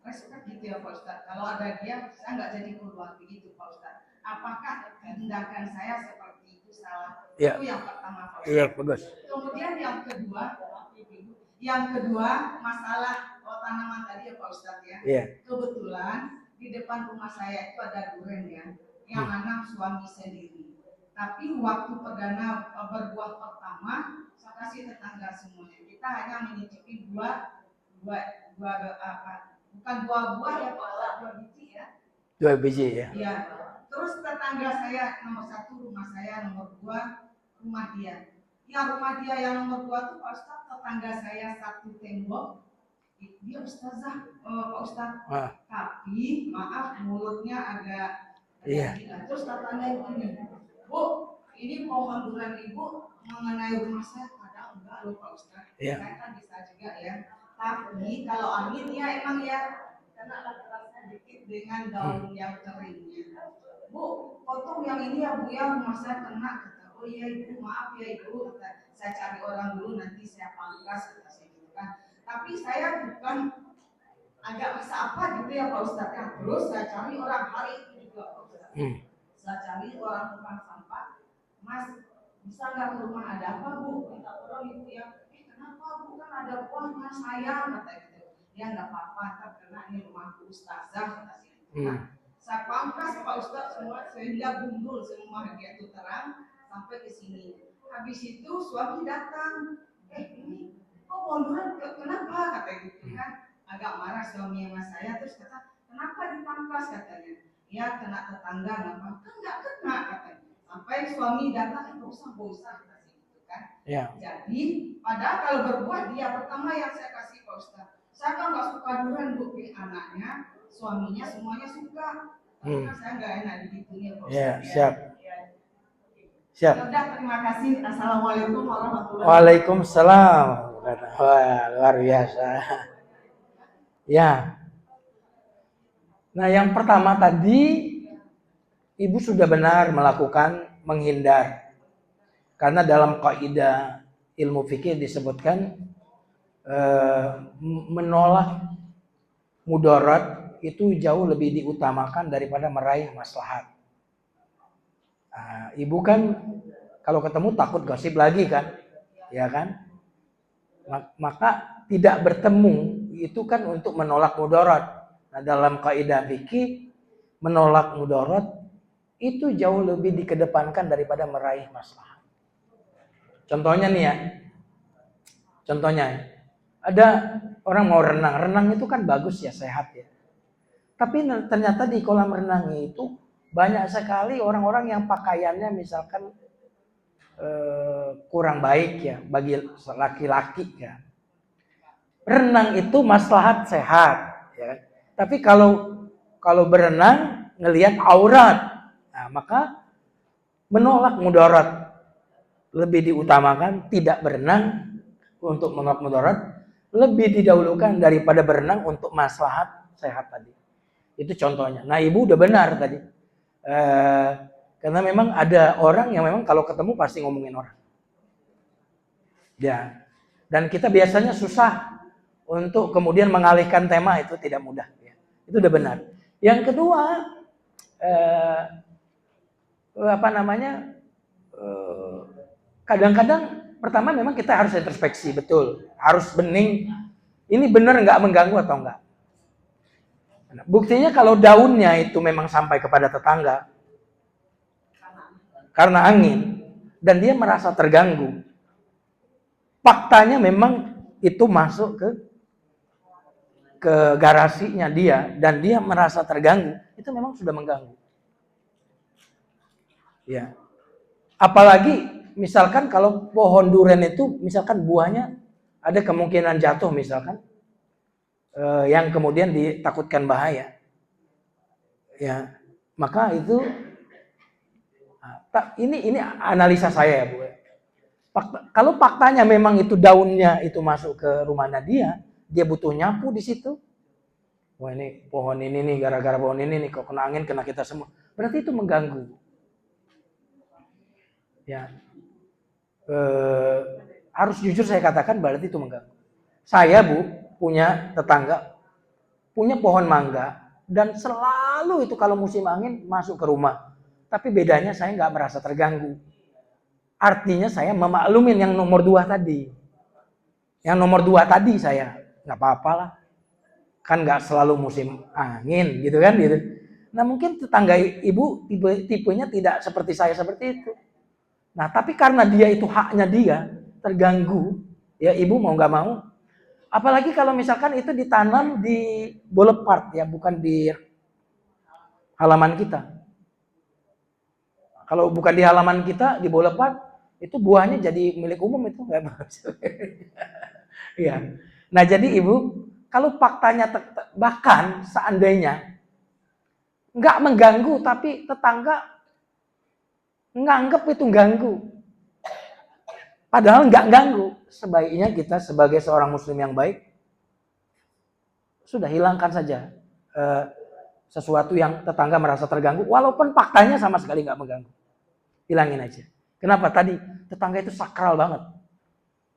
respect gitu ya Pak Ustadz. Kalau ada dia, saya nggak jadi keluar begitu Pak Ustadz. Apakah tindakan saya seperti itu salah? Itu yang pertama Pak Ustadz. Iya bagus. Kemudian yang kedua masalah tanaman tadi ya Pak Ustadz ya. Kebetulan di depan rumah saya itu ada duren ya, yang nanam suami sendiri. Tapi waktu perdana berbuah pertama, saya kasih tetangga semuanya. Kita hanya menyicipi bukan buah ya Pak Ustadz, 2 biji ya. 2 biji ya. Iya. Terus tetangga saya nomor 1 rumah saya, nomor 2 rumah dia. Yang rumah dia yang nomor 2 tuh Pak Ustadz, tetangga saya satu tembok. Dia ustazah Pak Ustadz. Tapi maaf mulutnya agak gila. Terus katanya begini, Bu, ini pohon durian Ibu mengenai rumah saya kadang enggak loh Pak Ustadz. Saya kan bisa juga ya. Tapi kalau angin ya emang ya kena kerasnya dikit dengan daun yang keringnya. Bu, potong yang ini ya Bu ya, rumah saya kena. Oh iya Ibu, maaf ya Ibu, saya cari orang dulu nanti saya pangkas kata saya gitu kan. Tapi saya bukan agak bisa apa gitu ya Pak Ustadz ya. Terus saya cari orang hari itu juga Pak Ustadz. Saya cari orang tukang sampah, Mas bisa nggak ke rumah, ada apa Bu? Minta tolong Ibu ya. Kenapa Bu, kan ada buahnya sayang kata gitu. Ya nggak apa-apa, karena ini rumahku ustazah kata saya gitu kan. Saya pangkas Pak Ustadz semua sehingga gundul semua dia itu terang sampai ke sini. Habis itu suami datang, ini kok munduran kenapa kata gitu kan. Agak marah suami sama saya, terus kata kenapa dipangkas katanya. Ya kena tetangga nggak kan nggak kena katanya. Sampai suami datang nggak usah kata gitu kan. Jadi padahal kalau berbuah dia pertama yang saya kasih Pak Ustadz. Saya kan nggak suka durian Bu, anaknya, suaminya semuanya suka. Karena saya nggak enak digitunya Pak Ustadz. Siap. Siap. Udah, terima kasih. Assalamualaikum warahmatullahi wabarakatuh. Waalaikumsalam. Wah, luar biasa. Ya. Nah, yang pertama tadi Ibu sudah benar melakukan menghindar. Karena dalam kaidah ilmu fikih disebutkan menolak mudarat itu jauh lebih diutamakan daripada meraih maslahat. Ibu kan kalau ketemu takut gosip lagi kan, ya kan? Maka tidak bertemu itu kan untuk menolak mudarat. Nah, dalam kaidah fikih menolak mudarat itu jauh lebih dikedepankan daripada meraih maslahat. Contohnya nih ya. Contohnya ada orang mau renang. Renang itu kan bagus ya, sehat ya. Tapi ternyata di kolam renang itu banyak sekali orang-orang yang pakaiannya misalkan kurang baik ya bagi laki-laki ya. Renang itu maslahat sehat ya. Tapi kalau berenang ngelihat aurat, nah maka menolak mudarat lebih diutamakan. Tidak berenang untuk menolak mudarat lebih didahulukan daripada berenang untuk maslahat sehat tadi. Itu contohnya. Nah, ibu udah benar tadi. Karena memang ada orang yang memang kalau ketemu pasti ngomongin orang. Ya. Dan kita biasanya susah untuk kemudian mengalihkan tema, itu tidak mudah. Ya. Itu udah benar. Yang kedua, kadang-kadang pertama memang kita harus introspeksi, betul. Harus bening. Ini benar nggak mengganggu atau enggak. Buktinya kalau daunnya itu memang sampai kepada tetangga karena angin dan dia merasa terganggu. Faktanya memang itu masuk ke garasinya dia dan dia merasa terganggu. Itu memang sudah mengganggu. Ya. Apalagi misalkan kalau pohon durian itu misalkan buahnya ada kemungkinan jatuh misalkan, yang kemudian ditakutkan bahaya. Ya, maka itu ini analisa saya ya, Bu. Kalau faktanya memang itu daunnya itu masuk ke rumahnya dia butuh nyapu di situ. Wah, ini pohon ini nih, gara-gara pohon ini nih kok kena angin kena kita semua. Berarti itu mengganggu. Ya. Harus jujur saya katakan berarti itu mengganggu. Saya, Bu, punya tetangga punya pohon mangga dan selalu itu kalau musim angin masuk ke rumah. Tapi bedanya saya nggak merasa terganggu. Artinya saya memaklumin yang nomor 2 tadi. Yang nomor 2 tadi saya nggak apa-apa lah. Kan nggak selalu musim angin gitu kan gitu. Nah mungkin tetangga ibu tipenya tidak seperti saya seperti itu. Nah tapi karena dia itu haknya dia terganggu, ya ibu mau nggak mau. Apalagi kalau misalkan itu ditanam di boulevard ya, bukan di halaman kita. Kalau bukan di halaman kita, di boulevard, itu buahnya jadi milik umum, itu nggak bagus. Iya. Nah jadi ibu, kalau faktanya bahkan seandainya nggak mengganggu, tapi tetangga nganggep itu ganggu, padahal nggak ganggu. Sebaiknya kita sebagai seorang muslim yang baik sudah hilangkan saja sesuatu yang tetangga merasa terganggu, walaupun faktanya sama sekali nggak mengganggu. Hilangin aja. Kenapa? Tadi tetangga itu sakral banget.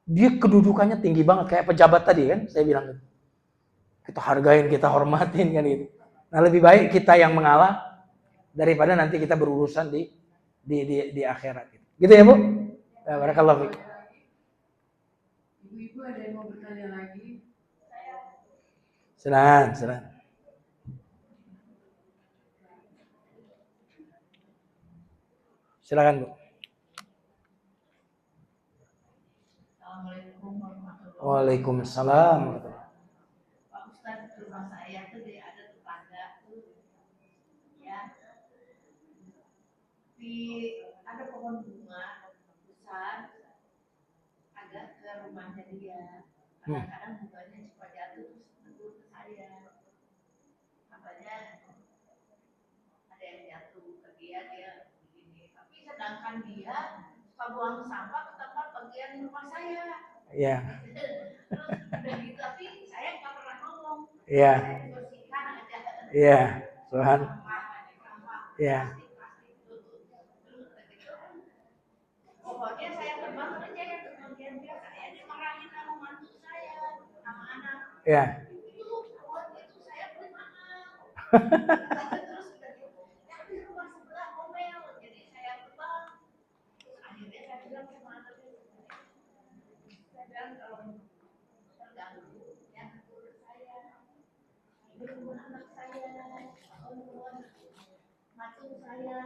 Dia kedudukannya tinggi banget kayak pejabat tadi kan, saya bilang gitu. Kita hargain, kita hormatin kan gitu. Nah lebih baik kita yang mengalah daripada nanti kita berurusan di akhirat. Gitu ya Bu? Ya, barakallahu fiik. Ibu-ibu ada yang mau bertanya lagi? Silakan. Silakan Bu. Assalamualaikum warahmatullahi wabarakatuh. Waalaikumsalam. Pak Ustadz, di rumah saya tuh ada tetangga tuh, ya, ada pohon bunga besar agak ke rumahnya dia. Kadang-kadang bunganya suka jatuh terus menegur ke saya. Katanya ada yang jatuh ke dia begini. Tapi sedangkan dia suka buang sampah ke tempat bagian rumah saya. Iya. Terus udah gitu, tapi saya nggak pernah ngomong. Iya. Saya bersihkan aja. Iya. Tuhan. Iya. Pokoknya saya tebak aja yang kemudian dia kayaknya marahin sama mantu saya, sama anak. Iya. Itu saya beli mahal. Terus di rumah sebelah ngomel, jadi saya tebak. Akhirnya saya bilang sama anak saya bilang kalau anak saya, mantu saya,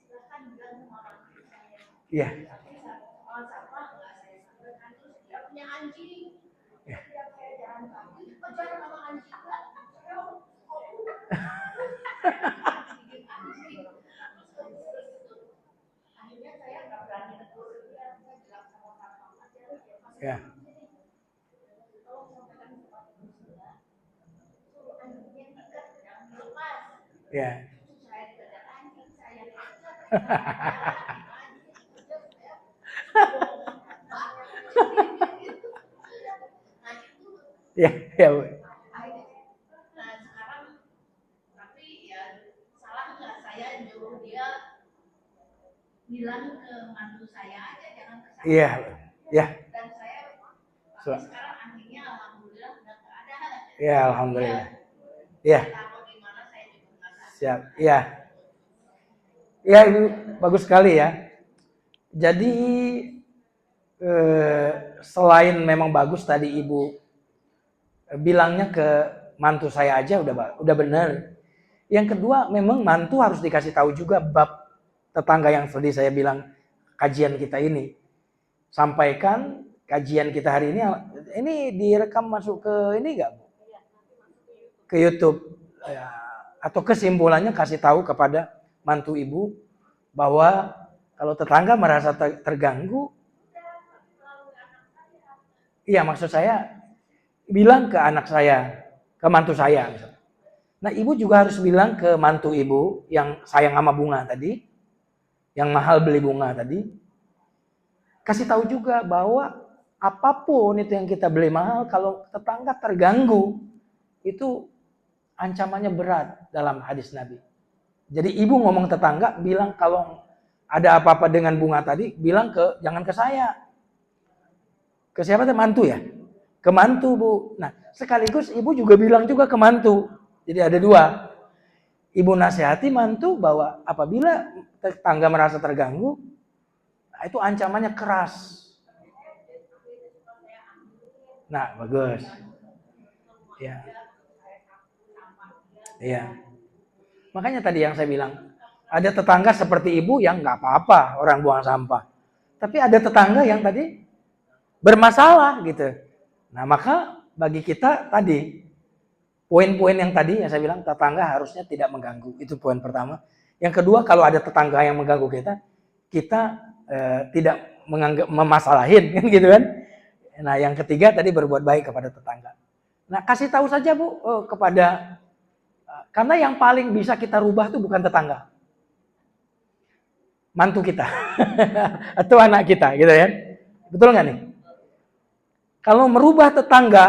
silakan bilang sama orang tua saya. Iya. Tapi soal sampah nggak saya sampaikan. Terus dia punya anjing. Setiap saya jalan kaki, kejar sama anjing. Akhirnya saya nggak berani negur dia. Saya bilang sama satpam aja. Ya. Tolong sampaikan kepada ibu saya. Suruh anjingnya diikat, jangan dilepas. Ya. Saya dikejar anjing, saya dikejar. Ya, ya, Bu. Nah sekarang tapi ya salah nggak saya nyuruh dia bilang ke mantu saya aja, jangan ke saya. Iya, ya. Dan saya So- sekarang anjingnya alhamdulillah udah nggak ada. Ya, alhamdulillah. Ya, Taruh di mana saya juga nggak tahu. siap. Ya. Ya, Ibu, bagus sekali ya. Jadi selain memang bagus tadi Ibu bilangnya ke mantu saya aja udah benar. Yang kedua, memang mantu harus dikasih tahu juga bab tetangga yang tadi saya bilang kajian kita ini. Sampaikan kajian kita hari ini direkam masuk ke ini enggak, Bu? Ke YouTube. Ya, atau kesimpulannya kasih tahu kepada mantu Ibu bahwa kalau tetangga merasa terganggu, iya maksud saya bilang ke anak saya, ke mantu saya. Nah, Ibu juga harus bilang ke mantu Ibu yang sayang sama bunga tadi, yang mahal beli bunga tadi, kasih tahu juga bahwa apapun itu yang kita beli mahal, kalau tetangga terganggu, itu ancamannya berat dalam hadis Nabi. Jadi Ibu ngomong tetangga, bilang kalau ada apa-apa dengan bunga tadi, bilang jangan ke saya. Ke siapa tuh? Mantu ya? Ke mantu, Bu. Nah, sekaligus Ibu juga bilang juga ke mantu. Jadi ada dua. Ibu nasihati mantu bahwa apabila tetangga merasa terganggu, nah itu ancamannya keras. Nah, bagus. Ya. Iya. Makanya tadi yang saya bilang, ada tetangga seperti Ibu yang nggak apa-apa orang buang sampah. Tapi ada tetangga yang tadi bermasalah gitu. Nah, maka bagi kita tadi poin-poin yang tadi yang saya bilang, tetangga harusnya tidak mengganggu. Itu poin pertama. Yang kedua, kalau ada tetangga yang mengganggu kita tidak menganggap memasalahin kan gitu kan. Nah, yang ketiga tadi berbuat baik kepada tetangga. Nah, kasih tahu saja Bu kepada karena yang paling bisa kita rubah itu bukan tetangga. Mantu kita atau anak kita gitu ya. Betul nggak nih? Kalau merubah tetangga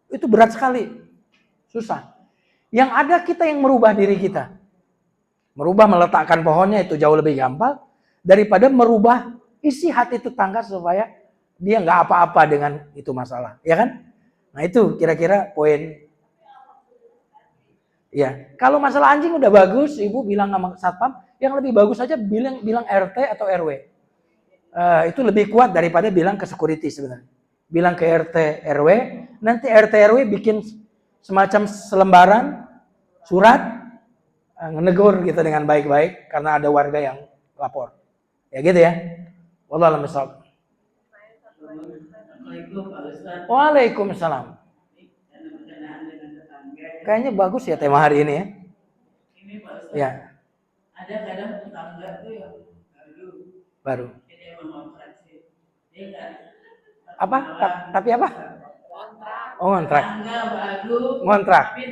itu berat sekali. Susah. Yang ada kita yang merubah diri kita. Merubah meletakkan pohonnya itu jauh lebih gampang daripada merubah isi hati tetangga supaya dia nggak apa-apa dengan itu masalah, ya kan? Nah itu kira-kira poin. Ya, kalau masalah anjing udah bagus, Ibu bilang sama satpam, yang lebih bagus aja bilang RT atau RW. Itu lebih kuat daripada bilang ke security sebenarnya. Bilang ke RT RW, nanti RT RW bikin semacam selembaran surat menegur gitu dengan baik-baik karena ada warga yang lapor. Ya gitu ya. Wallahu a'lam bishawab. Waalaikumsalam. Kayaknya bagus ya tema hari ini ya. Ini Pak Ustaz. Ya. Ada kadang tetangga tuh yang baru. Jadi emang ngontrak sih. Dia enggak. Apa? Tapi apa? Kontrak. Oh, ngontrak. Tetangga baru. Ngontrak. Tapi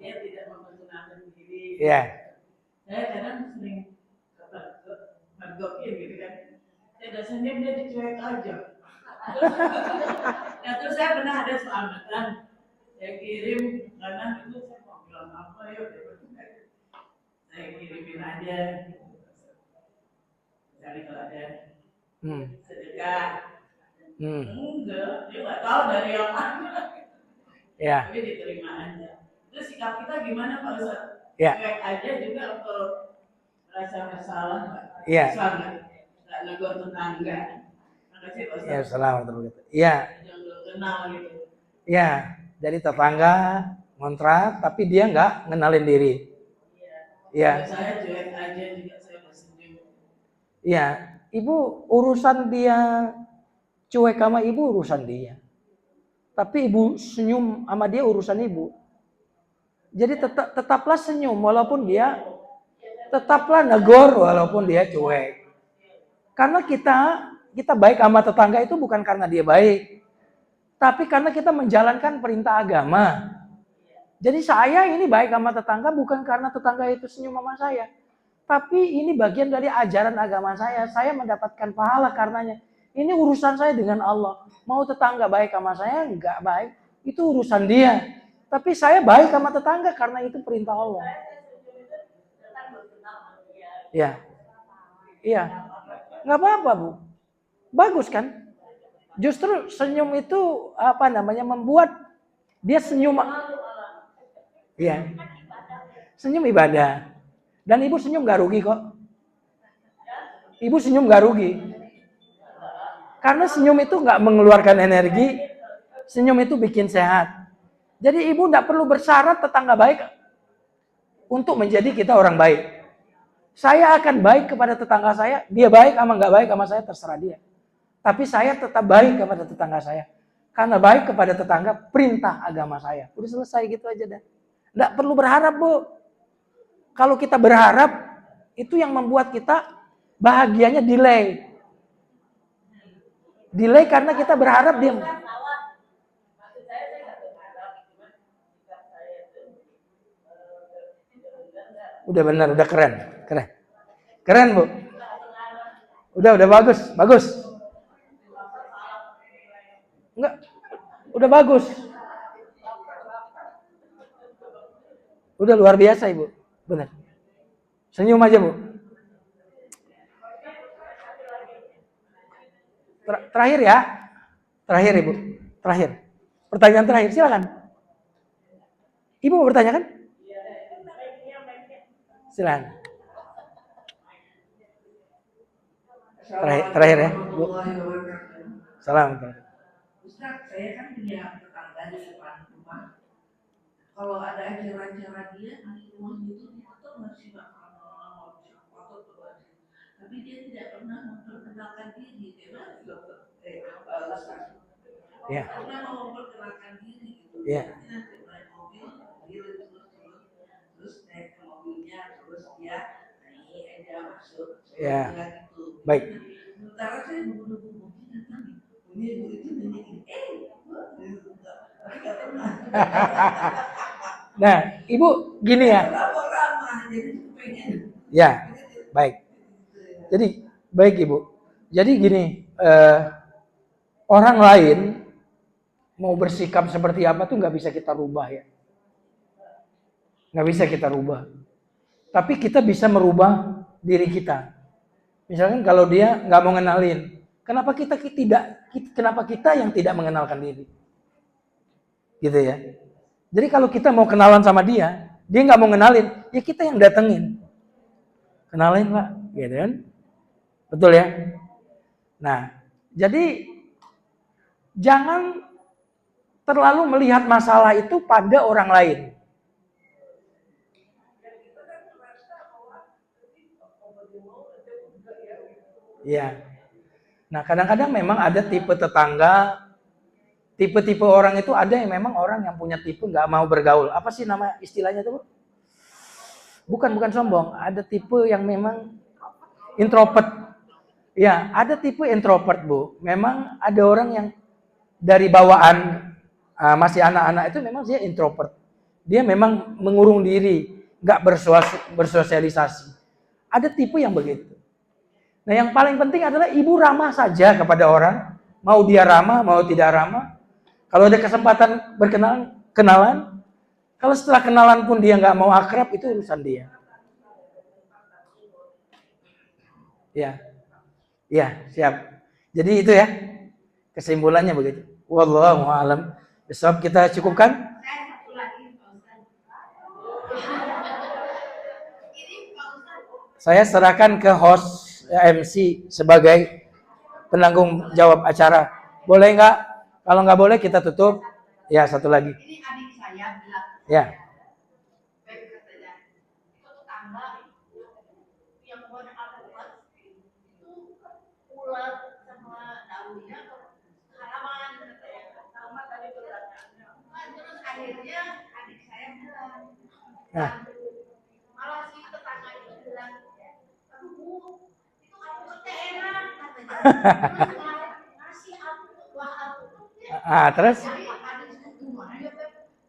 dia tidak memperkenalkan diri. Iya. Saya kadang sering mergokin gitu kan. Saya dasarnya dia dicuek aja. Nah, terus saya pernah ada selamatan. Saya kirim karena itu saya mau bilang apa ya, saya kirimin aja. Misalnya kalau ada sedekah, enggak, dia nggak tahu dari yang mana. Ya. Tapi diterima aja. Terus sikap kita gimana Pak Ustaz? Ya. Cuek aja juga untuk rasa bersalah Pak. Iya. Nggak negur tetangga. Makasih Pak Ustaz. Ya, selamat begitu. Iya. Yang belum kenal gitu. Ya. Jadi tetangga ngontrak, tapi dia nggak ngenalin diri. Iya. Saya cuek aja juga, saya bersenyum. Iya, ibu urusan dia cuek sama ibu urusan dia. Tapi ibu senyum sama dia urusan ibu. Jadi tetaplah senyum walaupun dia, tetaplah negor walaupun dia cuek. Karena kita baik sama tetangga itu bukan karena dia baik, tapi karena kita menjalankan perintah agama. Jadi saya ini baik sama tetangga bukan karena tetangga itu senyum sama saya, tapi ini bagian dari ajaran agama saya. Saya mendapatkan pahala karenanya. Ini urusan saya dengan Allah. Mau tetangga baik sama saya, enggak baik, itu urusan dia. Tapi saya baik sama tetangga karena itu perintah Allah. Iya. Iya. Enggak apa-apa, Bu. Bagus kan? Justru senyum itu membuat dia senyum. Iya. Senyum ibadah. Dan ibu senyum gak rugi kok. Ibu senyum gak rugi. Karena senyum itu gak mengeluarkan energi. Senyum itu bikin sehat. Jadi ibu gak perlu bersyarat tetangga baik untuk menjadi kita orang baik. Saya akan baik kepada tetangga saya. Dia baik sama gak baik sama saya terserah dia. Tapi saya tetap baik kepada tetangga saya. Karena baik kepada tetangga perintah agama saya. Udah selesai gitu aja dah. Gak perlu berharap, Bu. Kalau kita berharap, itu yang membuat kita bahagianya delay. Delay karena kita berharap dia. Udah benar, udah keren. Keren, Bu. Udah bagus. Enggak, udah bagus. Udah luar biasa, Ibu. Benar. Senyum aja, Bu. Terakhir ya. Terakhir, Ibu. Terakhir. Pertanyaan terakhir, silakan. Ibu mau bertanya kan? Silakan. Terakhir ya, Bu. Salam. Ustaz, saya kan punya tetangga di depan rumah. Kalau ada acara-acara dia, nanti rumahnya itu ditutup masih bakal tapi dia tidak pernah memperkenalkan diri. Dia Ya. pernah memperkenalkan diri gitu. Ya. Nanti naik mobil, dia terus naik ke mobilnya, terus dia naik aja masuk. Ya. Gitu. Baik. Sementara saya nunggu mobil datang. Ini itu Nah, Ibu gini ya. Ya, baik. Jadi baik Ibu. Jadi gini, orang lain mau bersikap seperti apa tuh nggak bisa kita rubah ya. Nggak bisa kita rubah. Tapi kita bisa merubah diri kita. Misalkan kalau dia nggak mau ngenalin, kenapa kita yang tidak mengenalkan diri? Gitu ya. Jadi kalau kita mau kenalan sama dia nggak mau ngenalin, ya kita yang datengin. Kenalin Pak, gitu kan? Betul ya? Nah, jadi jangan terlalu melihat masalah itu pada orang lain. Ya. Nah, kadang-kadang memang ada tipe tetangga, tipe-tipe orang itu ada yang memang orang yang punya tipe nggak mau bergaul. Apa sih nama istilahnya itu, Bu? Bukan sombong. Ada tipe yang memang introvert. Ya, ada tipe introvert, Bu. Memang ada orang yang dari bawaan masih anak-anak itu memang dia introvert. Dia memang mengurung diri, nggak bersosialisasi. Ada tipe yang begitu. Nah, yang paling penting adalah ibu ramah saja kepada orang. Mau dia ramah, mau tidak ramah. Kalau ada kesempatan kenalan. Kalau setelah kenalan pun dia nggak mau akrab, itu urusan dia. Ya, siap. Jadi itu ya, kesimpulannya begitu. Wallahu a'lam. Besok kita cukupkan. Saya serahkan ke host MC sebagai penanggung jawab acara. Boleh nggak? Kalau nggak boleh kita tutup. Ya, satu lagi. Ini adik saya bilang. Ya. Beb katanya, itu tetangga yang buat alpukat itu ular sama daunnya ke halaman katanya. Sama tadi pertanyaannya. Terus akhirnya adik saya bilang, Nah. malah si tetangga itu bilang, aduh Bu, itu alpukatnya enak katanya. Terus ngasih buah alpukat. Terus?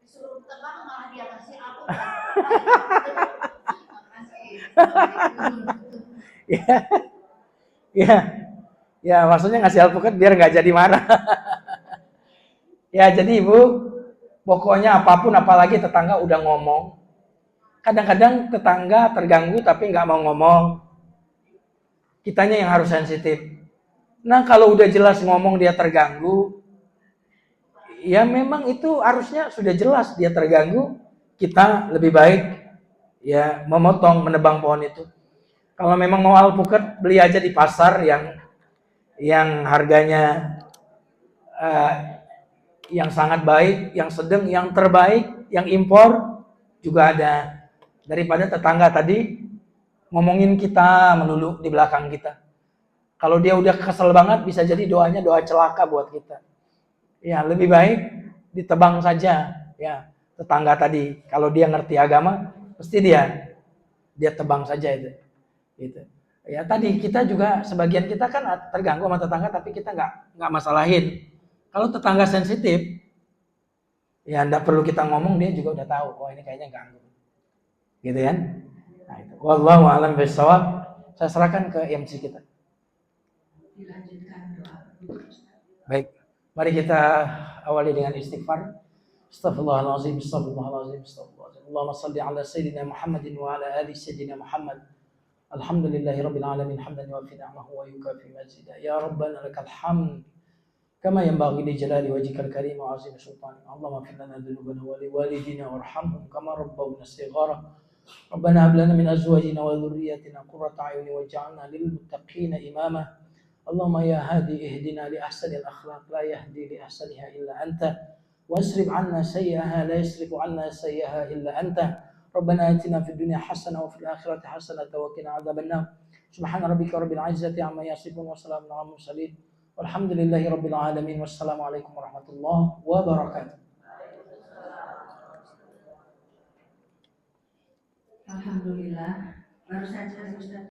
Disuruh tebang malah dia kasih alpukat. Ya, maksudnya ngasih alpukat biar nggak jadi marah. Ya, jadi Ibu, pokoknya apapun, apalagi tetangga udah ngomong. Kadang-kadang tetangga terganggu tapi nggak mau ngomong. Kitanya yang harus sensitif. Nah, kalau udah jelas ngomong dia terganggu, ya memang itu harusnya sudah jelas dia terganggu. Kita lebih baik ya memotong, menebang pohon itu. Kalau memang mau alpukat, beli aja di pasar yang harganya yang sangat baik, yang sedang, yang terbaik, yang impor juga ada. Daripada tetangga tadi ngomongin kita melulu di belakang kita. Kalau dia udah kesel banget, bisa jadi doanya doa celaka buat kita. Ya, lebih baik ditebang saja. Ya, tetangga tadi, kalau dia ngerti agama, pasti dia tebang saja itu. Gitu. Ya tadi kita juga, sebagian kita kan terganggu sama tetangga, tapi kita nggak masalahin. Kalau tetangga sensitif, ya enggak perlu kita ngomong, dia juga udah tahu, oh ini kayaknya ganggu. Gitu kan? Nah itu. Wallahu a'lam bishawab. Saya serahkan ke MC kita. Dilanjutkan doa. Baik. Mari kita awali dengan istighfar. Astaghfirullahalazim, astaghfirullahalazim, astaghfirullahalazim. Allahumma shalli ala sayyidina Muhammadin wa ala ali sayyidina Muhammad. Alhamdulillahi rabbil alamin, hamdan yuwafi ni'amahu wa yukafi mazidah. Ya Rabbana lakal hamd kama yanbaghi li jalali wajhikal karim wa 'azimi sultanik. Allahumma ighfir lana dhunubana wa li walidina warhamhum kama rabbawna shighara. Rabbana hab lana min azwajina wa dhurriyyatina qurrata a'yunin waj'alna lil muttaqina imama. Allahumma ya hadi ihdina li ahsanil akhlaq la yahdi li ahsaniha illa anta wasrif 'anna sayyi'aha la yasrifu 'anna sayyi'aha illa anta. ربنا آتنا في الدنيا حسنة وفي الآخرة حسنة وقنا عذاب النار سبحان ربك رب العزة عما يصفون وسلام على المرسلين والحمد لله رب العالمين والسلام عليكم ورحمة الله وبركاته. Alhamdulillah, baru saja Ustaz